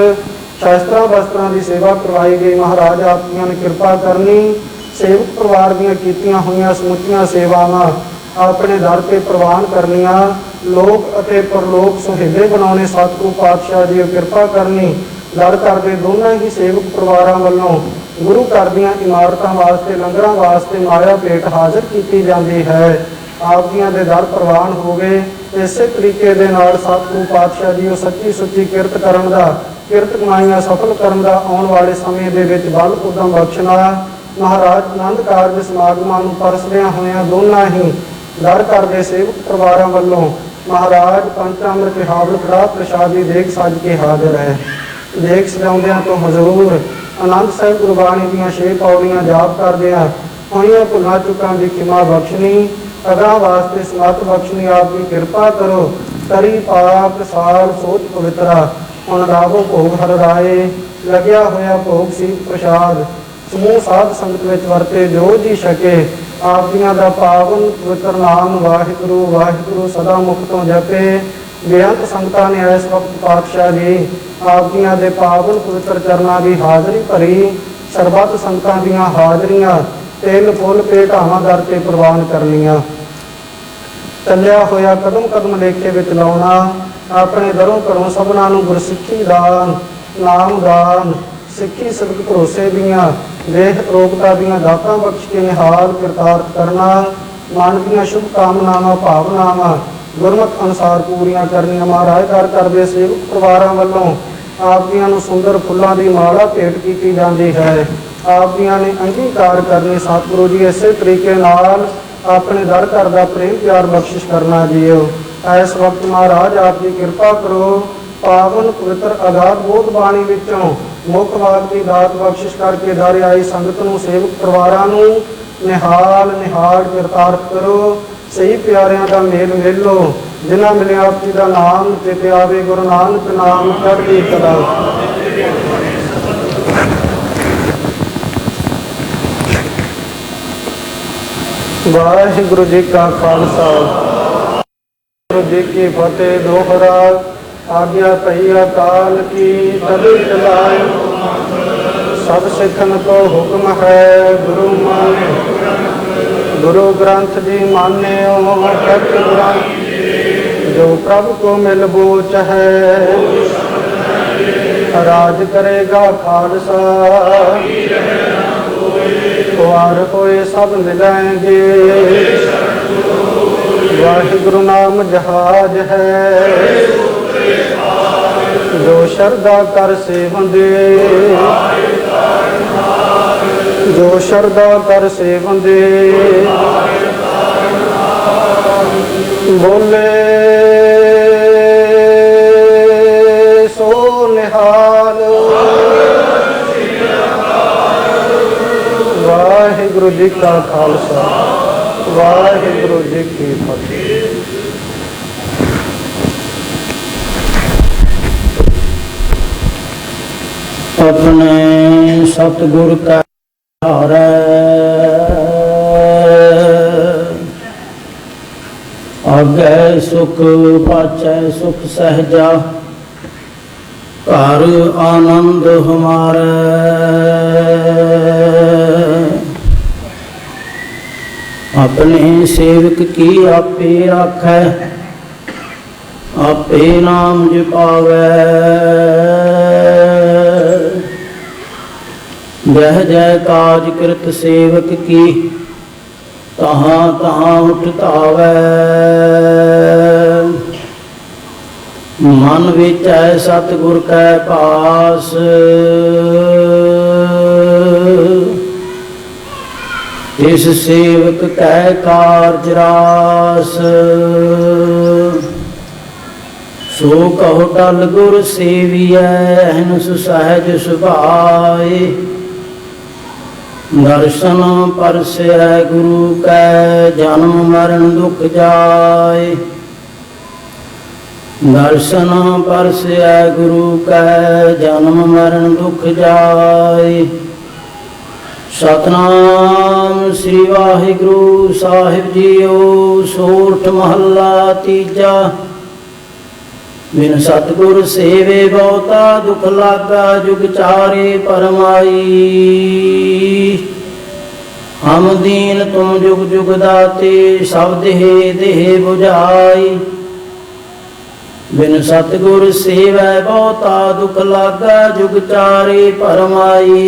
ਸ਼ਾਸਤਰਾਂ ਵਸਤਰਾਂ ਦੀ ਸੇਵਾ ਕਰਵਾਈ ਗਈ। ਮਹਾਰਾਜ ਆਪ ਜੀਆਂ ਨੇ ਕਿਰਪਾ ਕਰਨੀ ਸੇਵਕ ਪਰਿਵਾਰ ਦੀਆਂ ਕੀਤੀਆਂ ਹੋਈਆਂ ਸਮੁੱਚੀਆਂ ਸੇਵਾਵਾਂ ਆਪਣੇ ਦਰ ਤੇ ਪ੍ਰਵਾਨ ਕਰਨੀਆਂ। ਲੋਕ ਅਤੇ ਪਰਲੋਕ ਸੁਹੇਲੇ ਬਣਾਉਣੇ ਸਤਿਗੁਰੂ ਪਾਤਸ਼ਾਹ ਜੀ ਕਿਰਪਾ ਕਰਨੀ। ਦਰ ਕਰਦੇ ਦੋਨਾਂ ਹੀ ਸੇਵਕ ਪਰਿਵਾਰਾਂ ਵੱਲੋਂ ਗੁਰੂ ਘਰ ਦੀਆਂ ਇਮਾਰਤਾਂ ਵਾਸਤੇ ਲੰਗਰਾਂ ਵਾਸਤੇ ਮਾਇਆ ਭੇਟ ਹਾਜ਼ਰ ਕੀਤੀ ਜਾਂਦੀ ਹੈ। ਆਪ ਜੀਆਂ ਦੇ ਦਰ ਪ੍ਰਵਾਨ ਹੋ ਗਏ। ਇਸੇ ਤਰੀਕੇ ਦੇ ਨਾਲ ਸਤਿਗੁਰੂ ਪਾਤਸ਼ਾਹ ਜੀ ਉਹ ਸੱਚੀ ਸੁੱਚੀ ਕਿਰਤ ਕਰਨ ਦਾ ਕਿਰਤ ਕਮਾਈਆਂ ਸਫਲ ਕਰਨ ਦਾ ਆਉਣ ਵਾਲੇ ਸਮੇਂ ਦੇ ਵਿੱਚ ਬਲ ਉਦਮ ਬਖਸ਼ਣਾ। ਮਹਾਰਾਜ ਆਨੰਦ ਕਾਰਜ ਸਮਾਗਮਾਂ ਨੂੰ ਪਰਸਦਿਆਂ ਹੋਇਆਂ ਦੋਨਾਂ ਹੀ ਦਰ ਕਰਦੇ ਸੇਵਕ ਪਰਿਵਾਰਾਂ ਵੱਲੋਂ ਮਹਾਰਾਜ ਪੰਚਾਮ੍ਰਿਤ ਹਾਵਲ ਕੜਾ ਪ੍ਰਸ਼ਾਦੀ ਦੇਖ ਸੱਜ ਕੇ ਹਾਜ਼ਰ ਹੈ। ਦੇਖ ਸਜਾਉਂਦਿਆਂ ਤੋਂ ਹਜ਼ੂਰ ਆਨੰਦ ਸਾਹਿਬ ਗੁਰਬਾਣੀ ਦੀਆਂ 6 ਪੌੜੀਆਂ ਜਾਪ ਕਰਦਿਆਂ ਹੋਈਆਂ ਭੁੱਲਾਂ ਚੁੱਕਾਂ ਦੀ ਖਿਮਾ ਬਖਸ਼ਣੀ। ਅਗਾਂਹ ਵਾਸਤੇ ਸਮਤ ਬਖਸ਼ਣੀ ਆਪ ਦੀ ਕਿਰਪਾ ਕਰੋ। ਕਰੀ ਪਾਪ ਸਾਲ ਸੋਚ ਪਵਿੱਤਰਾ ਹੁਣ ਰਾਵੋ ਭੋਗ ਹਰ ਰਾਏ ਲੱਗਿਆ ਹੋਇਆ ਭੋਗ ਸੀ ਪ੍ਰਸ਼ਾਦ ਸਮੂਹ ਸਾਧ ਸੰਗਤ ਵਿੱਚ ਵਰਤੇ ਜੋ ਜੀ ਛਕੇ। ਆਪ ਜੀਆਂ ਦਾ ਪਾਵਨ ਪਵਿੱਤਰ ਨਾਮ ਵਾਹਿਗੁਰੂ ਵਾਹਿਗੁਰੂ ਸਦਾ ਮੁਖ ਤੋਂ ਜਪੇ। ਬੇਅੰਤ ਸੰਗਤਾਂ ਨੇ ਇਸ ਵਕਤ ਪਾਤਸ਼ਾਹ ਜੀ ਆਪ ਜੀਆਂ ਦੇ ਪਾਵਨ ਪਵਿੱਤਰ ਚਰਨਾਂ ਦੀ ਹਾਜ਼ਰੀ ਭਰੀ। ਸਰਬੱਤ ਸੰਗਤਾਂ ਦੀਆਂ ਹਾਜ਼ਰੀਆਂ ਤਿਲ ਫੁੱਲ ਭੇਟਾਵਾਂ ਦਰ ਤੇ ਪ੍ਰਵਾਨ ਕਰਨੀਆਂ। ਚੱਲਿਆ ਹੋਇਆ ਕਦਮ ਕਦਮ ਲੇਖੇ ਵਿੱਚ ਲਾਉਣਾ। ਆਪਣੇ ਦਰੋਂ ਘਰੋਂ ਸਭਨਾਂ ਨੂੰ ਗੁਰਸਿੱਖੀ ਦਾਨ ਨਾਮ ਦਾਨ ਸਿੱਖੀ ਸਦਕ ਭਰੋਸੇ ਦੀਆਂ ਦੇਹ ਰੋਗਤਾ ਦੀਆਂ ਦਾਤਾਂ ਬਖਸ਼ ਕੇ ਨਿਹਾਲ ਕਿਰਤਾਰਥ ਕਰਨਾ। ਮਨ ਦੀਆਂ ਸ਼ੁਭ ਕਾਮਨਾਵਾਂ ਭਾਵਨਾਵਾਂ ਗੁਰਮਤਿ ਅਨੁਸਾਰ ਪੂਰੀਆਂ ਕਰਨੀਆਂ। ਮਹਾਰਾਜ ਦਰ ਕਰਦੇ ਸੇਵਕ ਪਰਿਵਾਰਾਂ ਵੱਲੋਂ ਆਪ ਜੀਆਂ ਨੂੰ ਸੁੰਦਰ ਫੁੱਲਾਂ ਦੀ ਮਾਲਾ ਭੇਟ ਕੀਤੀ ਜਾਂਦੀ ਹੈ। ਆਪ ਜੀਆਂ ਨੇ ਅੰਗੀਕਾਰ ਕਰਨੀ ਸਤਿਗੁਰੂ ਜੀ ਇਸੇ ਤਰੀਕੇ ਨਾਲ ਆਪਣੇ ਦਰ ਘਰ ਦਾ ਪ੍ਰੇਮ ਪਿਆਰ ਬਖਸ਼ਿਸ਼ ਕਰਨਾ ਜੀਓ। ਇਸ ਵਕਤ ਮਹਾਰਾਜ ਆਪ ਜੀ ਕਿਰਪਾ ਕਰੋ, ਪਾਵਨ ਪਵਿੱਤਰ ਅਗਾਧ ਬੋਧ ਬਾਣੀ ਵਿੱਚੋਂ ਮੁੱਖ ਵਾਕ ਦੀ ਦਾਤ ਬਖਸ਼ਿਸ਼ ਕਰਕੇ ਦਰ ਆਈ ਸੰਗਤ ਨੂੰ, ਸੇਵਕ ਪਰਿਵਾਰਾਂ ਨੂੰ ਨਿਹਾਲ ਨਿਹਾਲ ਕਿਰਤਾਰਥ ਕਰੋ। ਸਹੀ ਪਿਆਰਿਆਂ ਦਾ ਮੇਲ ਮੇਲੋ, ਜਿਨ੍ਹਾਂ ਮਿਲੇ ਆਪ ਜੀ ਦਾ ਨਾਮ ਚੇਤੇ ਆਵੇ, ਗੁਰੂ ਨਾਨਕ ਨਾਮ ਚੜ੍ਹਦੀ ਕਲਾ। ਵਾਹਿਗੁਰੂ ਜੀ ਕਾ ਖਾਲਸਾ, ਵਾਹਿਗੁਰੂ ਜੀ ਕੀ ਫਤਿਹ। ਦੋਹਰਾ ਆਗਿਆ ਪਈ ਅਕਾਲ ਕੀ, ਤਲੀ ਚਲਾਏ ਸਭ ਸਿੱਖਨ ਕੋ ਹੁਕਮ ਹੈ। ਗੁਰੂ ਗ੍ਰੰਥ ਜੀ ਮਾਨਿਓ ਤਖਤ ਗ੍ਰੰਥ, ਜੋ ਪ੍ਰਭ ਕੋ ਮਿਲ ਬੋਚ ਹੈ। ਰਾਜ ਕਰੇਗਾ ਖਾਲਸਾ, ਵਾਰ ਹੋਏ ਸਭ ਮਿਲਾਂਗੇ। ਵਾਹਿਗੁਰੂ ਨਾਮ ਜਹਾਜ ਹੈ, ਜੋ ਸ਼ਰਧਾ ਕਰ ਸੇਵੰਦੇ। ਜੋ ਸ਼ਰਧਾ ਕਰ ਸੇਵੰਦੇ, ਬੋਲੇ ਸੋ ਨਿਹਾਲ। ਵਾਹਿਗੁਰੂ ਜੀ ਕਾ ਖਾਲਸਾ, ਵਾਹਿਗੁਰੂ ਜੀ ਕੀ ਫਤਿਹ। ਆਪਣੇ ਸਤਿਗੁਰ ਕਾ ਹਾਰੈ, ਆਗੈ ਸੁਖ ਪਾਚੈ ਸੁਖ ਸਹਿਜਾ। ਘਰ ਆਨੰਦ ਹਮਾਰੇ, ਆਪਣੇ ਸੇਵਕ ਕੀ ਆਪੇ ਰਾਖੈ। ਆਪੇ ਨਾਮ ਜਪਾਵੈ, ਜਹ ਜੈ ਕਾਜ ਕਿਰਤ ਸੇਵਕ ਕੀ। ਤਹਾਂ ਤਹਾਂ ਉਠ ਧਾਵੈ, ਮਨ ਵਿੱਚ ਹੈ ਸਤਿਗੁਰ ਕੈ ਪਾਸ। ਇਸ ਸੇਵਕ ਕੈ ਕਾਰਜ ਰਾਸ, ਸੋ ਕਹੋ ਟਲ ਗੁਰ ਸੇਵੀਐ। ਹਨਿ ਸਹਿਜ ਸੁਭਾਏ, ਦਰਸ਼ਨ ਪਰਸੈ ਗੁਰੂ ਕੈ। ਜਨਮ ਮਰਨ ਦੁਖ ਜਾਏ, ਦਰਸ਼ਨ ਪਰਸੈ ਗੁਰੂ ਕੈ। ਜਨਮ ਮਰਨ ਦੁਖ ਜਾਏ। ਸਤਨਾਮ ਸ੍ਰੀ ਵਾਹਿਗੁਰੂ ਸਾਹਿਬ ਜੀਓ। ਸੋਰਠ ਮਹੱਲਾ ਤੀਜਾ। ਬਿਨ ਸਤਿਗੁਰ ਸੇਵੇ ਬਹੁਤਾ ਦੁਖ ਲਾਗਾ। ਜੁਗ ਚਾਰੇ ਪਰਮਾਈ, ਹਮ ਦੀਨ ਤੁਮ ਜੁਗ ਜੁਗ ਦਾਤੇ। ਸਭ ਦੇਹ ਦੇਹ 부ਝਾਈ, ਬਿਨ ਸਤਿਗੁਰ ਸੇਵੈ ਬਹੁਤਾ ਦੁਖ ਲਾਗਾ। ਜੁਗ ਚਾਰੇ ਪਰਮਾਈ,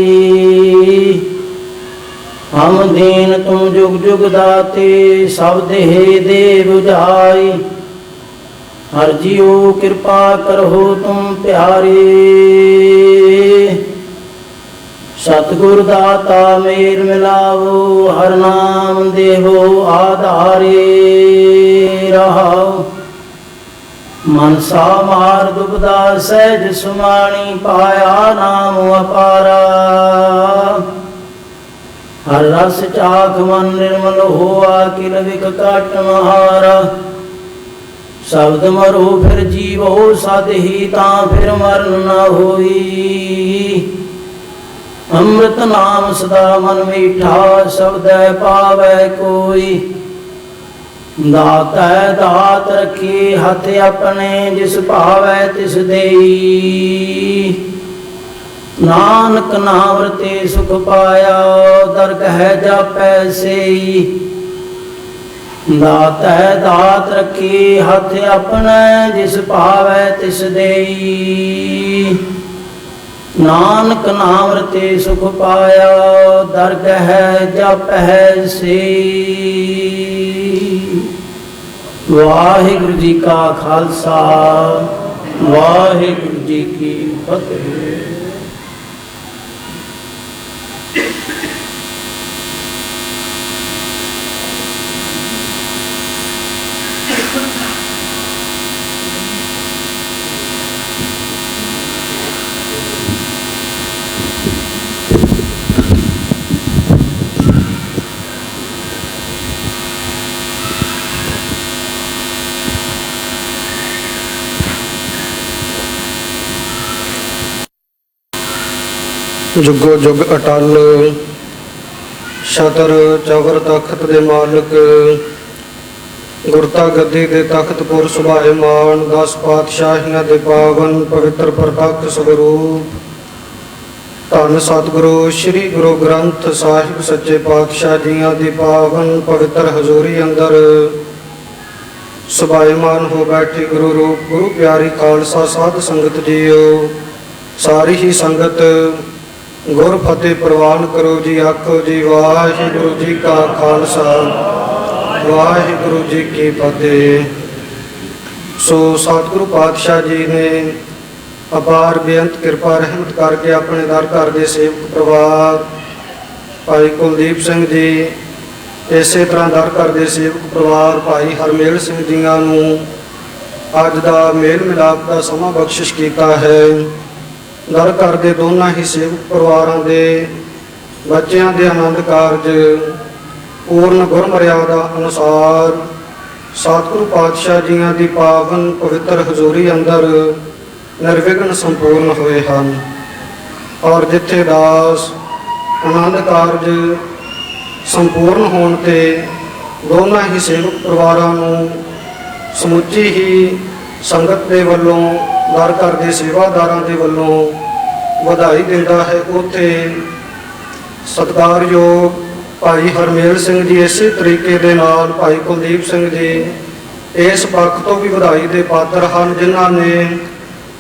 ਹਮ ਦੀਨ ਤੁਮ ਜੁਗ ਜੁਗ ਦਾਤੇ। ਸਭ ਦੇਹ ਦੇਹ 부ਝਾਈ, ਹਰਿ ਜੀਓ ਕਿਰਪਾ ਕਰਹੁ ਤੁਮ ਪਿਆਰੇ। ਸਤਿਗੁਰ ਦਾਤਾ ਮੇਲ ਮਿਲਾਵੋ। ਹਰਿ ਨਾਮ ਦੇਵੋ ਆਧਾਰੇ। ਰਹਾਉ ਮਨਸਾ ਮਾਰ ਦੁਬਦਾ ਸਹਿਜ ਸੁਮਾਣੀ। ਪਾਇਆ ਨਾਮ ਅਪਾਰਾ, ਹਰਿ ਰਸ ਚਾਖ ਮਨ ਨਿਰਮਲ ਹੋਆ। ਕਿਲ ਵਿਕ ਕਾਟ ਮਹਾਰਾ, ਸ਼ਬਦ ਮਰੋ ਫਿਰ ਜੀਵੋ। ਸਦ ਹੀ ਤਾਂ ਫਿਰ ਮਰਨ ਨਾ ਹੋਈ। ਅੰਮ੍ਰਿਤ ਨਾਮ ਸਦਾ ਮਨ ਮੀਠਾ। ਸ਼ਬਦੈ ਪਾਵੈ ਕੋਈ। ਦਾਤੈ ਦਾਤ ਰਖੀ ਹੱਥ ਆਪਣੇ। ਜਿਸ ਭਾਵੈ ਤਿਸ ਦੇਈ। ਨਾਨਕ ਨਾਮ ਰਤੇ ਸੁਖ ਪਾਇਆ। ਦਰਗਹਿ ਜਾਪੈ ਸੇਈ। ਦਾਤੈ ਦਾਤ ਰਖੀ ਹੱਥ ਆਪਣੇ। ਜਿਸ ਭਾਵੈ ਤਿਸ ਦੇਈ। ਨਾਨਕ ਨਾਮ ਰਤੇ ਸੁਖ ਪਾਇਆ। ਦਰਗਹਿ ਜਾਪੈ ਸੇਈ। ਵਾਹਿਗੁਰੂ ਜੀ ਕਾ ਖਾਲਸਾ, ਵਾਹਿਗੁਰੂ ਜੀ ਕੀ ਫਤਿਹ। ਜੁਗੋ ਜੁਗ ਅਟਲ ਛਤਰ ਚਵਰ ਤਖਤ ਦੇ ਮਾਲਕ, ਗੁਰਤਾ ਗੱਦੀ ਦੇ ਤਖਤ ਪੁਰ ਸੁਭਾਇਮਾਨ, 10 ਪਾਤਸ਼ਾਹੀਆਂ ਦੇ ਪਾਵਨ ਪਵਿੱਤਰ ਪ੍ਰਤੱਖ ਸਵਰੂਪ ਧੰਨ ਸਤਿਗੁਰੂ ਸ੍ਰੀ ਗੁਰੂ ਗ੍ਰੰਥ ਸਾਹਿਬ ਸੱਚੇ ਪਾਤਸ਼ਾਹ ਜੀਆਂ ਦੀ ਪਾਵਨ ਪਵਿੱਤਰ ਹਜ਼ੂਰੀ ਅੰਦਰ ਸੁਭਾਇਮਾਨ ਹੋ ਬੈਠੀ ਗੁਰੂ ਰੂਪ ਗੁਰੂ ਪਿਆਰੀ ਖਾਲਸਾ ਸਾਧ ਸੰਗਤ ਜੀਓ। ਸਾਰੀ ਹੀ ਸੰਗਤ ਗੁਰ ਫਤਿਹ ਪ੍ਰਵਾਨ ਕਰੋ ਜੀ। ਆਖੋ ਜੀ ਵਾਹਿਗੁਰੂ ਜੀ ਕਾ ਖਾਲਸਾ ਵਾਹਿਗੁਰੂ ਜੀ ਕੀ ਫਤਿਹ। ਸੋ ਸਤਿਗੁਰੂ ਪਾਤਸ਼ਾਹ ਜੀ ਨੇ ਅਪਾਰ ਬੇਅੰਤ ਕਿਰਪਾ ਰਹਿਮਤ ਕਰਕੇ ਆਪਣੇ ਦਰ ਘਰ ਦੇ ਸੇਵਕ ਪਰਿਵਾਰ ਭਾਈ ਕੁਲਦੀਪ ਸਿੰਘ ਜੀ, ਇਸੇ ਤਰ੍ਹਾਂ ਦਰ ਘਰ ਦੇ ਸੇਵਕ ਪਰਿਵਾਰ ਭਾਈ ਹਰਮੇਲ ਸਿੰਘ ਜੀਆਂ ਨੂੰ ਅੱਜ ਦਾ ਮੇਲ ਮਿਲਾਪ ਦਾ ਸਮਾਂ ਬਖਸ਼ਿਸ਼ ਕੀਤਾ ਹੈ। ਦਰ ਘਰ ਦੇ ਦੋਨਾਂ ਹੀ ਸੇਵਕ ਪਰਿਵਾਰਾਂ ਦੇ ਬੱਚਿਆਂ ਦੇ ਆਨੰਦ ਕਾਰਜ ਪੂਰਨ ਗੁਰਮਰਿਆਦਾ ਅਨੁਸਾਰ ਸਤਿਗੁਰੂ ਪਾਤਸ਼ਾਹ ਜੀਆਂ ਦੀ ਪਾਵਨ ਪਵਿੱਤਰ ਹਜ਼ੂਰੀ ਅੰਦਰ ਨਿਰਵਿਘਨ ਸੰਪੂਰਨ ਹੋਏ ਹਨ। ਔਰ ਜਿੱਥੇ ਦਾਸ ਆਨੰਦ ਕਾਰਜ ਸੰਪੂਰਨ ਹੋਣ ਤੇ ਦੋਨਾਂ ਹੀ ਸੇਵਕ ਪਰਿਵਾਰਾਂ ਨੂੰ ਸਮੁੱਚੀ ਹੀ ਸੰਗਤ ਦੇ ਵੱਲੋਂ ਦਰ ਘਰ ਦੇ ਸੇਵਾਦਾਰਾਂ ਦੇ ਵੱਲੋਂ ਵਧਾਈ ਦਿੰਦਾ ਹੈ। ਉੱਥੇ ਸਤਿਕਾਰਯੋਗ ਭਾਈ ਹਰਮੇਲ ਸਿੰਘ ਜੀ ਇਸੇ ਤਰੀਕੇ ਦੇ ਨਾਲ ਭਾਈ ਕੁਲਦੀਪ ਸਿੰਘ ਜੀ ਇਸ ਪੱਖ ਤੋਂ ਵੀ ਵਧਾਈ ਦੇ ਪਾਤਰ ਹਨ, ਜਿਨ੍ਹਾਂ ਨੇ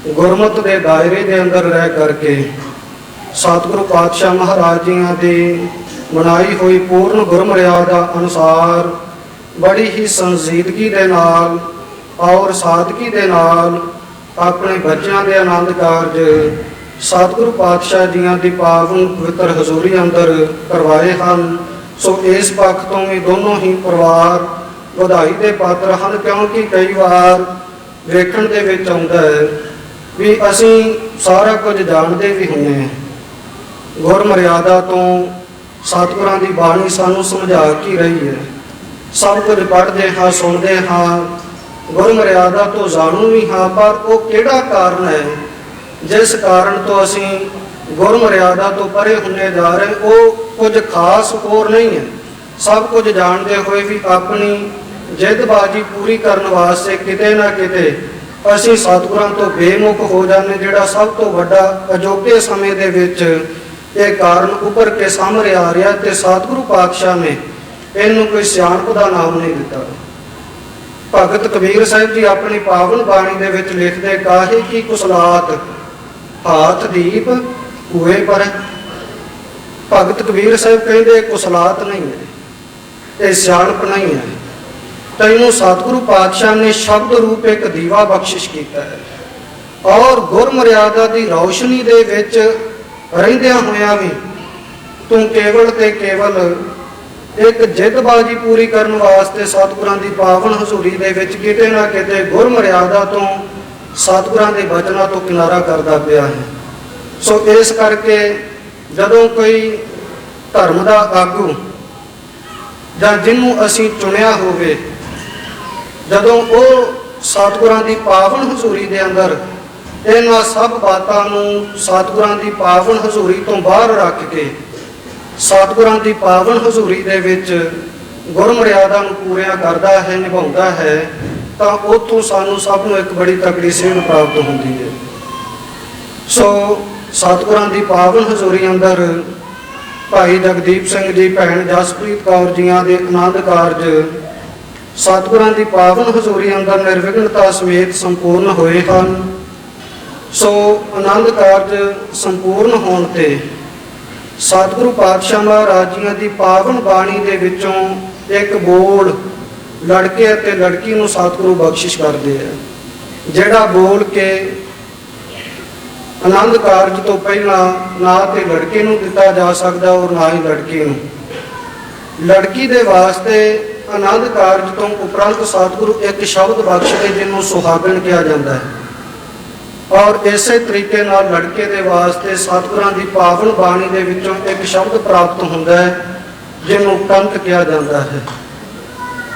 ਗੁਰਮਤਿ ਦੇ ਦਾਇਰੇ ਦੇ ਅੰਦਰ ਰਹਿ ਕਰਕੇ ਸਤਿਗੁਰੂ ਪਾਤਸ਼ਾਹ ਮਹਾਰਾਜ ਜੀਆਂ ਦੀ ਬਣਾਈ ਹੋਈ ਪੂਰਨ ਗੁਰਮਰਿਆਦਾ ਅਨੁਸਾਰ ਬੜੀ ਹੀ ਸੰਜੀਦਗੀ ਦੇ ਨਾਲ ਔਰ ਸਾਦਗੀ ਦੇ ਨਾਲ ਆਪਣੇ ਬੱਚਿਆਂ ਦੇ ਆਨੰਦ ਕਾਰਜ ਸਤਿਗੁਰੂ ਪਾਤਸ਼ਾਹ ਜੀਆਂ ਦੀ ਪਾਵਨ ਪਵਿੱਤਰ ਹਜ਼ੂਰੀ ਅੰਦਰ ਕਰਵਾਏ ਹਨ। ਸੋ ਇਸ ਪੱਖ ਤੋਂ ਵੀ ਦੋਨੋਂ ਹੀ ਪਰਿਵਾਰ ਵਧਾਈ ਦੇ ਪਾਤਰ ਹਨ, ਕਿਉਂਕਿ ਕਈ ਵਾਰ ਵੇਖਣ ਦੇ ਵਿੱਚ ਆਉਂਦਾ ਹੈ ਵੀ ਅਸੀਂ ਸਾਰਾ ਕੁਝ ਜਾਣਦੇ ਵੀ ਹੁੰਦੇ ਹਾਂ, ਗੁਰਮਰਿਆਦਾ ਤੋਂ ਸਤਿਗੁਰਾਂ ਦੀ ਬਾਣੀ ਸਾਨੂੰ ਸਮਝਾ ਕੀ ਰਹੀ ਹੈ, ਸਭ ਕੁਝ ਪੜ੍ਹਦੇ ਹਾਂ ਸੁਣਦੇ ਹਾਂ, ਗੁਰਮਰਿਆਦਾ ਤੋਂ ਜਾਣੂ ਵੀ ਹਾਂ, ਪਰ ਉਹ ਕਿਹੜਾ ਕਾਰਨ ਹੈ ਜਿਸ ਕਾਰਨ ਤੋਂ ਅਸੀਂ ਗੁਰਮਰਿਆਦਾ ਤੋਂ ਪਰੇ ਹੁੰਦੇ ਜਾ ਰਹੇ, ਉਹ ਕੁਝ ਖਾਸ ਹੋਰ ਨਹੀਂ ਹੈ। ਸਭ ਕੁਝ ਜਾਣਦੇ ਹੋਏ ਵੀ ਆਪਣੀ ਜਿੱਦਬਾਜ਼ੀ ਪੂਰੀ ਕਰਨ ਵਾਸਤੇ ਕਿਤੇ ਨਾ ਕਿਤੇ ਅਸੀਂ ਸਤਿਗੁਰਾਂ ਤੋਂ ਬੇਮੁਖ ਹੋ ਜਾਂਦੇ, ਜਿਹੜਾ ਸਭ ਤੋਂ ਵੱਡਾ ਅਜੋਕੇ ਸਮੇਂ ਦੇ ਵਿੱਚ ਇਹ ਕਾਰਨ ਉੱਭਰ ਕੇ ਸਾਹਮਣੇ ਆ ਰਿਹਾ। ਤੇ ਸਤਿਗੁਰੂ ਪਾਤਸ਼ਾਹ ਨੇ ਇਹਨੂੰ ਕੋਈ ਸਿਆਣਪ ਦਾ ਨਾਮ ਨਹੀਂ ਦਿੱਤਾ। ਭਗਤ ਕਬੀਰ ਸਾਹਿਬ ਜੀ ਆਪਣੀ ਪਾਵਨ ਬਾਣੀ ਦੇ ਵਿੱਚ ਲਿਖਦੇ, ਕਾਹੇ ਕੀ ਕੁਸਲਾਤ ਹਾਥ ਦੀਪ ਹੋਏ ਪਰ। ਭਗਤ ਕਬੀਰ ਸਾਹਿਬ ਕਹਿੰਦੇ ਕੁਸਲਾਤ ਨਹੀਂ ਹੈ, ਇਹ ਸਿਆਣਪ ਨਹੀਂ ਹੈ। ਤੈਨੂੰ ਸਤਿਗੁਰੂ ਪਾਤਸ਼ਾਹ ਨੇ ਸ਼ਬਦ ਰੂਪ ਇੱਕ ਦੀਵਾ ਬਖਸ਼ਿਸ਼ ਕੀਤਾ ਹੈ, ਔਰ ਗੁਰਮਰਿਆਦਾ ਦੀ ਰੌਸ਼ਨੀ ਦੇ ਵਿੱਚ ਰਹਿੰਦਿਆਂ ਹੋਇਆਂ ਵੀ ਤੂੰ ਕੇਵਲ ਤੇ ਕੇਵਲ ਇੱਕ ਜਿੱਦਬਾਜ਼ੀ ਪੂਰੀ ਕਰਨ ਵਾਸਤੇ ਸਤਿਗੁਰਾਂ ਦੀ ਪਾਵਨ ਹਜ਼ੂਰੀ ਦੇ ਵਿੱਚ ਕਿਤੇ ਨਾ ਕਿਤੇ ਗੁਰਮਰਿਆਦਾ ਤੋਂ ਸਤਿਗੁਰਾਂ ਦੇ ਬਚਨਾਂ ਤੋਂ ਕਿਨਾਰਾ ਕਰਦਾ ਪਿਆ ਹੈ। ਸੋ ਇਸ ਕਰਕੇ ਜਦੋਂ ਕੋਈ ਧਰਮ ਦਾ ਆਗੂ ਜਾਂ ਜਿਹਨੂੰ ਅਸੀਂ ਚੁਣਿਆ ਹੋਵੇ, ਜਦੋਂ ਉਹ ਸਤਿਗੁਰਾਂ ਦੀ ਪਾਵਨ ਹਜ਼ੂਰੀ ਦੇ ਅੰਦਰ ਇਹਨਾਂ ਸਭ ਬਾਤਾਂ ਨੂੰ ਸਤਿਗੁਰਾਂ ਦੀ ਪਾਵਨ ਹਜ਼ੂਰੀ ਤੋਂ ਬਾਹਰ ਰੱਖ ਕੇ ਸਤਿਗੁਰਾਂ ਦੀ ਪਾਵਨ ਹਜ਼ੂਰੀ ਦੇ ਵਿੱਚ ਗੁਰਮਰਿਆਦਾ ਨੂੰ ਪੂਰਿਆ ਕਰਦਾ ਹੈ, ਨਿਭਾਉਂਦਾ ਹੈ, ਤਾਂ ਉੱਥੋਂ ਸਾਨੂੰ ਸਭ ਨੂੰ ਇੱਕ ਬੜੀ ਤਕੜੀ ਸੇਧ ਪ੍ਰਾਪਤ ਹੁੰਦੀ ਹੈ। ਸੋ ਸਤਿਗੁਰਾਂ ਦੀ ਪਾਵਨ ਹਜ਼ੂਰੀ ਅੰਦਰ ਭਾਈ ਜਗਦੀਪ ਸਿੰਘ ਜੀ, ਭੈਣ ਜਸਪ੍ਰੀਤ ਕੌਰ ਜੀਆਂ ਦੇ ਆਨੰਦ ਕਾਰਜ ਸਤਿਗੁਰਾਂ ਦੀ ਪਾਵਨ ਹਜ਼ੂਰੀ ਅੰਦਰ ਨਿਰਵਿਘਨਤਾ ਸਮੇਤ ਸੰਪੂਰਨ ਹੋਏ ਹਨ। ਸੋ ਆਨੰਦ ਕਾਰਜ ਸੰਪੂਰਨ ਹੋਣ ਤੇ ਸਤਿਗੁਰੂ ਪਾਤਸ਼ਾਹ ਮਹਾਰਾਜ ਜੀਆਂ ਦੀ ਪਾਵਨ ਬਾਣੀ ਦੇ ਵਿੱਚੋਂ ਇੱਕ ਬੋਲ ਲੜਕੇ ਅਤੇ ਲੜਕੀ ਨੂੰ ਸਤਿਗੁਰੂ ਬਖਸ਼ਿਸ਼ ਕਰਦੇ ਆ। ਜਿਹੜਾ ਬੋਲ ਕੇ ਆਨੰਦ ਕਾਰਜ ਤੋਂ ਪਹਿਲਾਂ ਨਾ ਤੇ ਲੜਕੇ ਨੂੰ ਦਿੱਤਾ ਜਾ ਸਕਦਾ ਔਰ ਨਾ ਹੀ ਲੜਕੀ ਨੂੰ। ਲੜਕੀ ਦੇ ਵਾਸਤੇ ਆਨੰਦ ਕਾਰਜ ਤੋਂ ਉਪਰੰਤ ਸਤਿਗੁਰੂ ਇੱਕ ਸ਼ਬਦ ਬਖਸ਼ਦੇ ਜਿਹਨੂੰ ਸੁਹਾਗਣ ਕਿਹਾ ਜਾਂਦਾ ਹੈ। ਔਰ ਇਸੇ ਤਰੀਕੇ ਨਾਲ ਲੜਕੇ ਦੇ ਵਾਸਤੇ ਸਤਿਗੁਰਾਂ ਦੀ ਪਾਵਨ ਬਾਣੀ ਦੇ ਵਿੱਚੋਂ ਇੱਕ ਸ਼ਬਦ ਪ੍ਰਾਪਤ ਹੁੰਦਾ ਹੈ ਜਿਹਨੂੰ ਕੰਤ ਕਿਹਾ ਜਾਂਦਾ ਹੈ।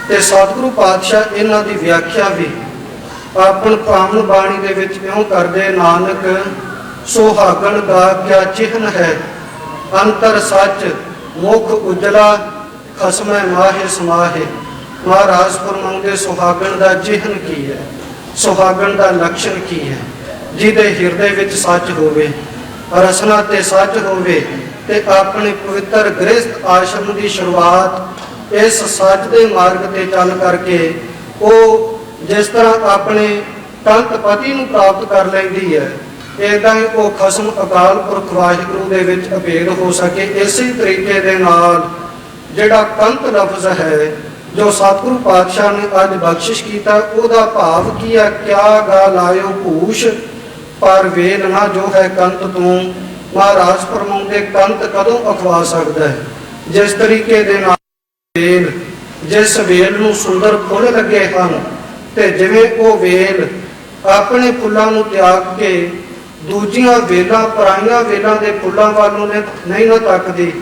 ਤੇ ਸਤਿਗੁਰੂ ਪਾਤਸ਼ਾਹ ਇਹਨਾਂ ਦੀ ਵਿਆਖਿਆ ਵੀ ਆਪਣ ਪਾਵਨ ਬਾਣੀ ਦੇ ਵਿੱਚ ਇਉਂ ਕਰਦੇ, ਨਾਨਕ ਸੁਹਾਗਣ ਦਾ ਕਿਆ ਚਿਹਨ ਹੈ, ਅੰਤਰ ਸੱਚ ਮੁਖ ਉਜਲਾ ਖਸਮੈ ਮਾਹੇ ਸਮਾਹੇ। ਮਹਾਰਾਜ ਫਰਮਾਉਂਦੇ ਸੁਹਾਗਣ ਦਾ ਚਿਹਨ ਕੀ ਹੈ, ਸੁਹਾਗਣ ਦਾ ਲੱਛਣ ਕੀ ਹੈ? ਜਿਹਦੇ ਹਿਰਦੇ ਵਿੱਚ ਸੱਚ ਹੋਵੇ, ਰਸਨਾ ਤੇ ਸੱਚ ਹੋਵੇ ਤੇ ਆਪਣੇ ਪਵਿੱਤਰ ਗ੍ਰਸਥ ਆਸ਼ਰਮ ਦੀ ਸ਼ੁਰੂਆਤ ਇਸ ਸੱਚ ਦੇ ਮਾਰਗ ਤੇ ਚੱਲ ਕਰਕੇ ਉਹ ਜਿਸ ਤਰ੍ਹਾਂ ਆਪਣੇ ਕੰਤ ਪਤੀ ਨੂੰ ਪ੍ਰਾਪਤ ਕਰ ਲੈਂਦੀ ਹੈ, ਇਦਾਂ ਹੀ ਉਹ ਖਸਮ ਅਕਾਲ ਪੁਰਖ ਵਾਹਿਗੁਰੂ ਦੇ ਵਿੱਚ ਅਭੇਦ ਹੋ ਸਕੇ। ਇਸੇ ਤਰੀਕੇ ਦੇ ਨਾਲ ਜਿਹੜਾ ਕੰਤ ਲਫ਼ਜ਼ ਹੈ ਜੋ ਸਤਿਗੁਰੂ ਪਾਤਸ਼ਾਹ ਨੇ ਅੱਜ ਬਖਸ਼ਿਸ਼ ਕੀਤਾ, ਉਹਦਾ ਭਾਵ ਕੀ ਹੈ? ਕਿਆ ਗਾ ਲਾਇਓ ਭੂਸ਼ ਪਰ ਵੇਲ ਨਾ ਜੋ ਹੈ ਕੰਤ ਤੂੰ। ਮਹਾਰਾਜ ਫਰਮਾਉਂਦੇ ਕੰਤ ਕਦੋਂ ਅਖਵਾ ਸਕਦਾ ਹੈ? ਜਿਸ ਤਰੀਕੇ ਦੇ ਨਾਲ ਵੇਲ, ਜਿਸ ਵੇਲ ਨੂੰ ਸੁੰਦਰ ਫੁੱਲ ਲੱਗੇ ਹਨ ਤੇ ਜਿਵੇਂ ਉਹ ਵੇਲ ਆਪਣੇ ਫੁੱਲਾਂ ਨੂੰ ਤਿਆਗ ਕੇ ਦੂਜੀਆਂ ਵੇਲਾਂ, ਪਰਾਈਆਂ ਵੇਲਾਂ ਦੇ ਫੁੱਲਾਂ ਵੱਲ ਨੂੰ ਨਹੀਂ ਨਾ ਤੱਕਦੀ,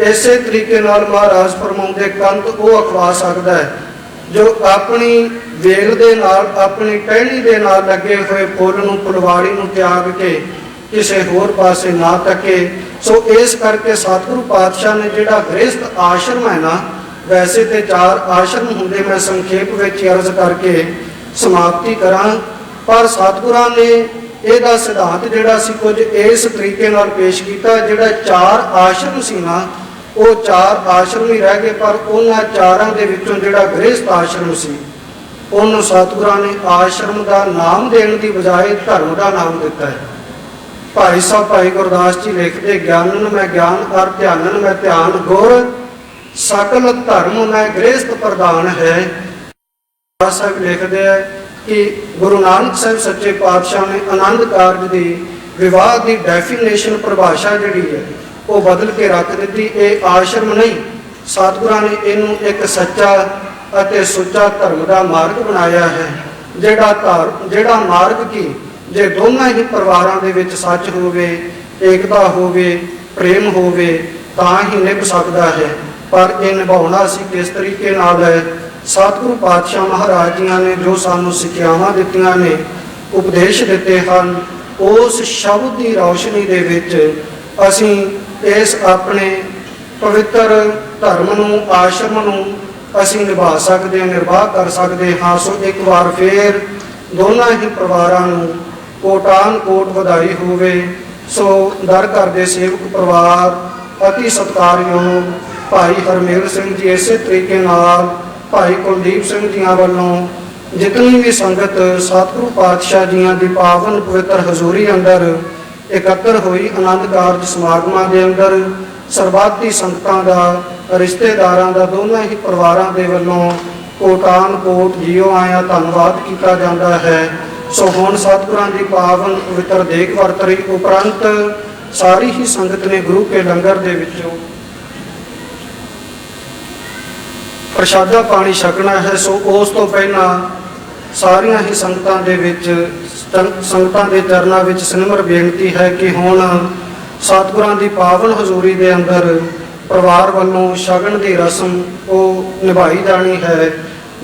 ਇਸੇ ਤਰੀਕੇ ਨਾਲ ਮਹਾਰਾਜ ਫਰਮਾਉਂਦੇ ਕੰਤ ਉਹ ਅਖਵਾ ਸਕਦਾ ਹੈ ਜੋ ਆਪਣੀ ਵੇਲ ਦੇ ਨਾਲ, ਆਪਣੀ ਟਹਿਣੀ ਦੇ ਨਾਲ ਲੱਗੇ ਹੋਏ ਫੁੱਲ ਨੂੰ, ਫੁਲਵਾੜੀ ਨੂੰ ਤਿਆਗ ਕੇ ਕਿਸੇ ਹੋਰ ਪਾਸੇ ਨਾ ਤੱਕੇ। ਸੋ ਇਸ ਕਰਕੇ ਸਤਿਗੁਰੂ ਪਾਤਸ਼ਾਹ ਨੇ ਜਿਹੜਾ ਗ੍ਰਸਥ ਆਸ਼ਰਮ ਹੈ ਨਾ, ਵੈਸੇ ਤੇ 4 ਆਸ਼ਰਮ ਹੁੰਦੇ, ਮੈਂ ਸੰਖੇਪ ਵਿੱਚ ਅਰਜ਼ ਕਰਕੇ ਸਮਾਪਤੀ ਕਰਾਂ, ਪਰ ਸਤਿਗੁਰਾਂ ਨੇ ਇਹਦਾ ਸਿਧਾਂਤ ਜਿਹੜਾ ਸੀ ਕੁਝ ਇਸ ਤਰੀਕੇ ਨਾਲ ਪੇਸ਼ ਕੀਤਾ। ਜਿਹੜਾ 4 ਆਸ਼ਰਮ ਸੀ ਨਾ, ਉਹ 4 ਆਸ਼ਰਮ ਹੀ ਰਹਿ ਗਏ, ਪਰ ਉਹਨਾਂ 4ਾਂ ਦੇ ਵਿੱਚੋਂ ਜਿਹੜਾ ਗ੍ਰਸਥ ਆਸ਼ਰਮ ਸੀ ਉਹਨੂੰ ਸਤਿਗੁਰਾਂ ਨੇ ਆਸ਼ਰਮ ਦਾ ਨਾਮ ਦੇਣ ਦੀ ਬਜਾਏ ਧਰਮ ਦਾ ਨਾਮ ਦਿੱਤਾ ਹੈ। ਭਾਈ ਸਾਹਿਬ ਭਾਈ ਗੁਰਦਾਸ ਜੀ ਲਿਖਦੇ, ਗਿਆਨਨ ਮੈਂ ਗਿਆਨ ਅਰ ਧਿਆਨਨ ਮੈਂ ਧਿਆਨ, ਗੁਰ ਸਕਲ ਧਰਮ ਮੈਂ ਗ੍ਰਸਥ ਪ੍ਰਧਾਨ ਹੈ। ਸਾਹਿਬ ਲਿਖਦੇ ਹੈ ਕਿ ਗੁਰੂ ਨਾਨਕ ਸਾਹਿਬ ਸੱਚੇ ਪਾਤਸ਼ਾਹ ਨੇ ਆਨੰਦ ਕਾਰਜ ਦੀ ਵਿਵਾਹ ਦੀ ਡੈਫੀਨੇਸ਼ਨ, ਪਰਿਭਾਸ਼ਾ ਜਿਹੜੀ ਹੈ ਉਹ ਬਦਲ ਕੇ ਰੱਖ ਦਿੱਤੀ। ਇਹ ਆਸ਼ਰਮ ਨਹੀਂ, ਸਤਿਗੁਰਾਂ ਨੇ ਇਹਨੂੰ ਇੱਕ ਸੱਚਾ ਅਤੇ ਸੁੱਚਾ ਧਰਮ ਦਾ ਮਾਰਗ ਬਣਾਇਆ ਹੈ। ਜਿਹੜਾ ਮਾਰਗ ਕੀ, ਜੇ ਦੋਨਾਂ ਹੀ ਪਰਿਵਾਰਾਂ ਦੇ ਵਿੱਚ ਸੱਚ ਹੋਵੇ, ਏਕਤਾ ਹੋਵੇ, ਪ੍ਰੇਮ ਹੋਵੇ ਤਾਂ ਹੀ ਨਿਭ ਸਕਦਾ ਹੈ। ਪਰ ਇਹ ਨਿਭਾਉਣਾ ਅਸੀਂ ਕਿਸ ਤਰੀਕੇ ਨਾਲ ਹੈ? ਸਤਿਗੁਰੂ ਪਾਤਸ਼ਾਹ ਮਹਾਰਾਜ ਜੀਆਂ ਨੇ ਜੋ ਸਾਨੂੰ ਸਿੱਖਿਆਵਾਂ ਦਿੱਤੀਆਂ ਨੇ, ਉਪਦੇਸ਼ ਦਿੱਤੇ ਹਨ, ਉਸ ਸ਼ਬਦ ਦੀ ਰੌਸ਼ਨੀ ਦੇ ਵਿੱਚ ਅਸੀਂ ਇਸ ਆਪਣੇ ਪਵਿੱਤਰ ਧਰਮ ਨੂੰ, ਆਸ਼ਰਮ ਨੂੰ ਅਸੀਂ ਨਿਭਾ ਸਕਦੇ ਹਾਂ, ਨਿਰਵਾਹ ਕਰ ਸਕਦੇ ਹਾਂ। ਸੋ ਇੱਕ ਵਾਰ ਫੇਰ ਦੋਨਾਂ ਹੀ ਪਰਿਵਾਰਾਂ ਨੂੰ ਕੋਟਾਨ ਕੋਟ ਵਧਾਈ ਹੋਵੇ। ਸੋ ਦਰ ਘਰ ਦੇ ਸੇਵਕ ਪਰਿਵਾਰ, ਅਤੀ ਸਤਿਕਾਰਯੋਗ ਭਾਈ ਹਰਮੇਲ ਸਿੰਘ ਜੀ, ਇਸੇ ਤਰੀਕੇ ਨਾਲ ਭਾਈ ਕੁਲਦੀਪ ਸਿੰਘ ਜੀਆਂ ਵੱਲੋਂ ਜਿਤਨੀ ਵੀ ਸੰਗਤ ਸਤਿਗੁਰੂ ਪਾਤਸ਼ਾਹ ਜੀਆਂ ਦੀ ਪਾਵਨ ਪਵਿੱਤਰ ਹਜ਼ੂਰੀ ਅੰਦਰ ਇਕੱਤਰ ਹੋਈ, ਆਨੰਦ ਕਾਰਜ ਸਮਾਗਮਾਂ ਦੇ ਅੰਦਰ ਸਰਬੱਤੀ ਸੰਗਤਾਂ ਦਾ, ਰਿਸ਼ਤੇਦਾਰਾਂ ਦਾ, ਦੋਨਾਂ ਹੀ ਪਰਿਵਾਰਾਂ ਦੇ ਵੱਲੋਂ ਕੋਟਾਨ ਕੋਟ ਜੀਓ ਆਇਆ ਧੰਨਵਾਦ ਕੀਤਾ ਜਾਂਦਾ ਹੈ। ਸੋ ਹੁਣ ਸਤਿਗੁਰਾਂ ਦੀ ਪਾਵਨ ਪਵਿੱਤਰ ਦੇਗ ਵਰਤਰੀ ਉਪਰੰਤ ਸਾਰੀ ਹੀ ਸੰਗਤ ਨੇ ਗੁਰੂ ਕੇ ਲੰਗਰ ਦੇ ਵਿੱਚੋਂ ਪ੍ਰਸ਼ਾਦਾ ਪਾਣੀ ਛਕਣਾ ਹੈ। ਸੋ ਉਸ ਤੋਂ ਪਹਿਲਾਂ ਸਾਰੀਆਂ ਹੀ ਸੰਗਤਾਂ ਦੇ ਵਿੱਚ, ਸੰਗਤਾਂ ਦੇ ਚਰਨਾਂ ਵਿੱਚ ਸਿਮਰ ਬੇਨਤੀ ਹੈ ਕਿ ਹੁਣ ਸਤਿਗੁਰਾਂ ਦੀ ਪਾਵਨ ਹਜ਼ੂਰੀ ਦੇ ਅੰਦਰ ਪਰਿਵਾਰ ਵੱਲੋਂ ਸ਼ਗਨ ਦੀ ਰਸਮ ਉਹ ਨਿਭਾਈ ਜਾਣੀ ਹੈ।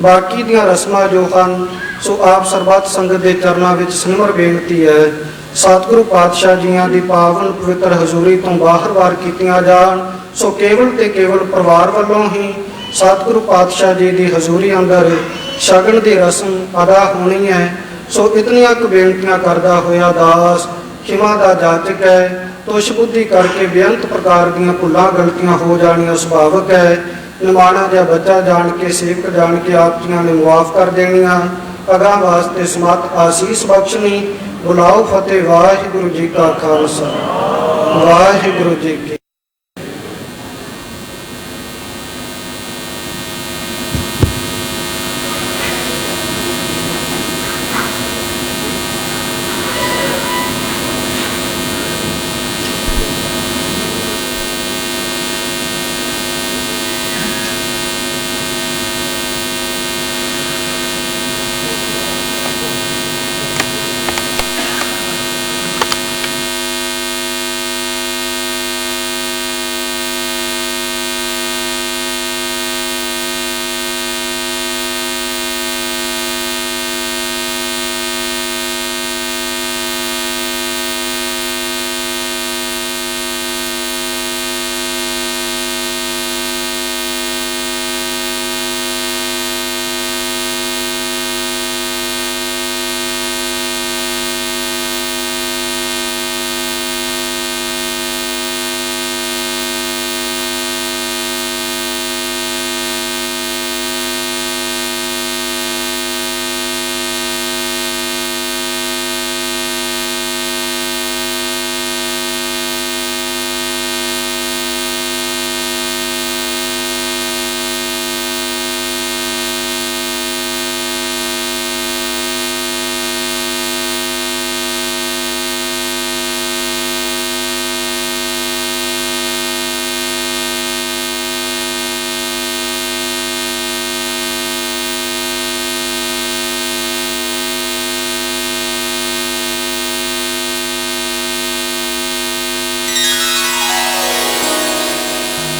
ਬਾਕੀ ਦੀਆਂ ਰਸਮਾਂ ਜੋ ਹਨ ਸੋ ਆਪ ਸਰਬੱਤ ਸੰਗਤ ਦੇ ਚਰਨਾਂ ਵਿੱਚ ਸਿਮਰ ਬੇਨਤੀ ਹੈ ਸਤਿਗੁਰੂ ਪਾਤਸ਼ਾਹ ਜੀਆਂ ਦੀ ਪਾਵਨ ਪਵਿੱਤਰ ਹਜ਼ੂਰੀ ਤੋਂ ਬਾਹਰ-ਬਾਹਰ ਕੀਤੀਆਂ ਜਾਣ। ਸੋ ਕੇਵਲ ਤੇ ਕੇਵਲ ਪਰਿਵਾਰ ਵੱਲੋਂ ਹੀ ਸਤਿਗੁਰੂ ਪਾਤਸ਼ਾਹ ਜੀ ਦੀ ਹਜ਼ੂਰੀ ਅੰਦਰ ਸ਼ਗਨ ਦੀ ਰਸਮ ਅਦਾ ਹੋਣੀ ਹੈ। ਸੋ ਇਤਨੀਆਂ ਕੁ ਬੇਨਤੀਆਂ ਕਰਦਾ ਹੋਇਆ ਦਾਸ ਖਿਮਾ ਦਾ ਜਾਚਕ ਹੈ। ਤੁਸ਼ ਬੁੱਧੀ ਕਰਕੇ ਬੇਅੰਤ ਪ੍ਰਕਾਰ ਦੀਆਂ ਭੁੱਲਾਂ ਗਲਤੀਆਂ ਹੋ ਜਾਣੀਆਂ ਸੁਭਾਵਿਕ ਹੈ। ਨਿਮਾਣਾ ਜਿਹਾ ਬੱਚਾ ਜਾਣ ਕੇ, ਸੇਵਕ ਜਾਣ ਕੇ ਆਪ ਜੀਆਂ ਨੇ ਮੁਆਫ ਕਰ ਦੇਣੀਆਂ। ਅਗਾਂਹ ਵਾਸਤੇ ਸਮਤ ਆਸੀਸ ਬਖਸ਼ਣੀ। ਬੁਲਾਓ ਫਤਿਹ। ਵਾਹਿਗੁਰੂ ਜੀ ਕਾ ਖਾਲਸਾ, ਵਾਹਿਗੁਰੂ ਜੀ ਕੀ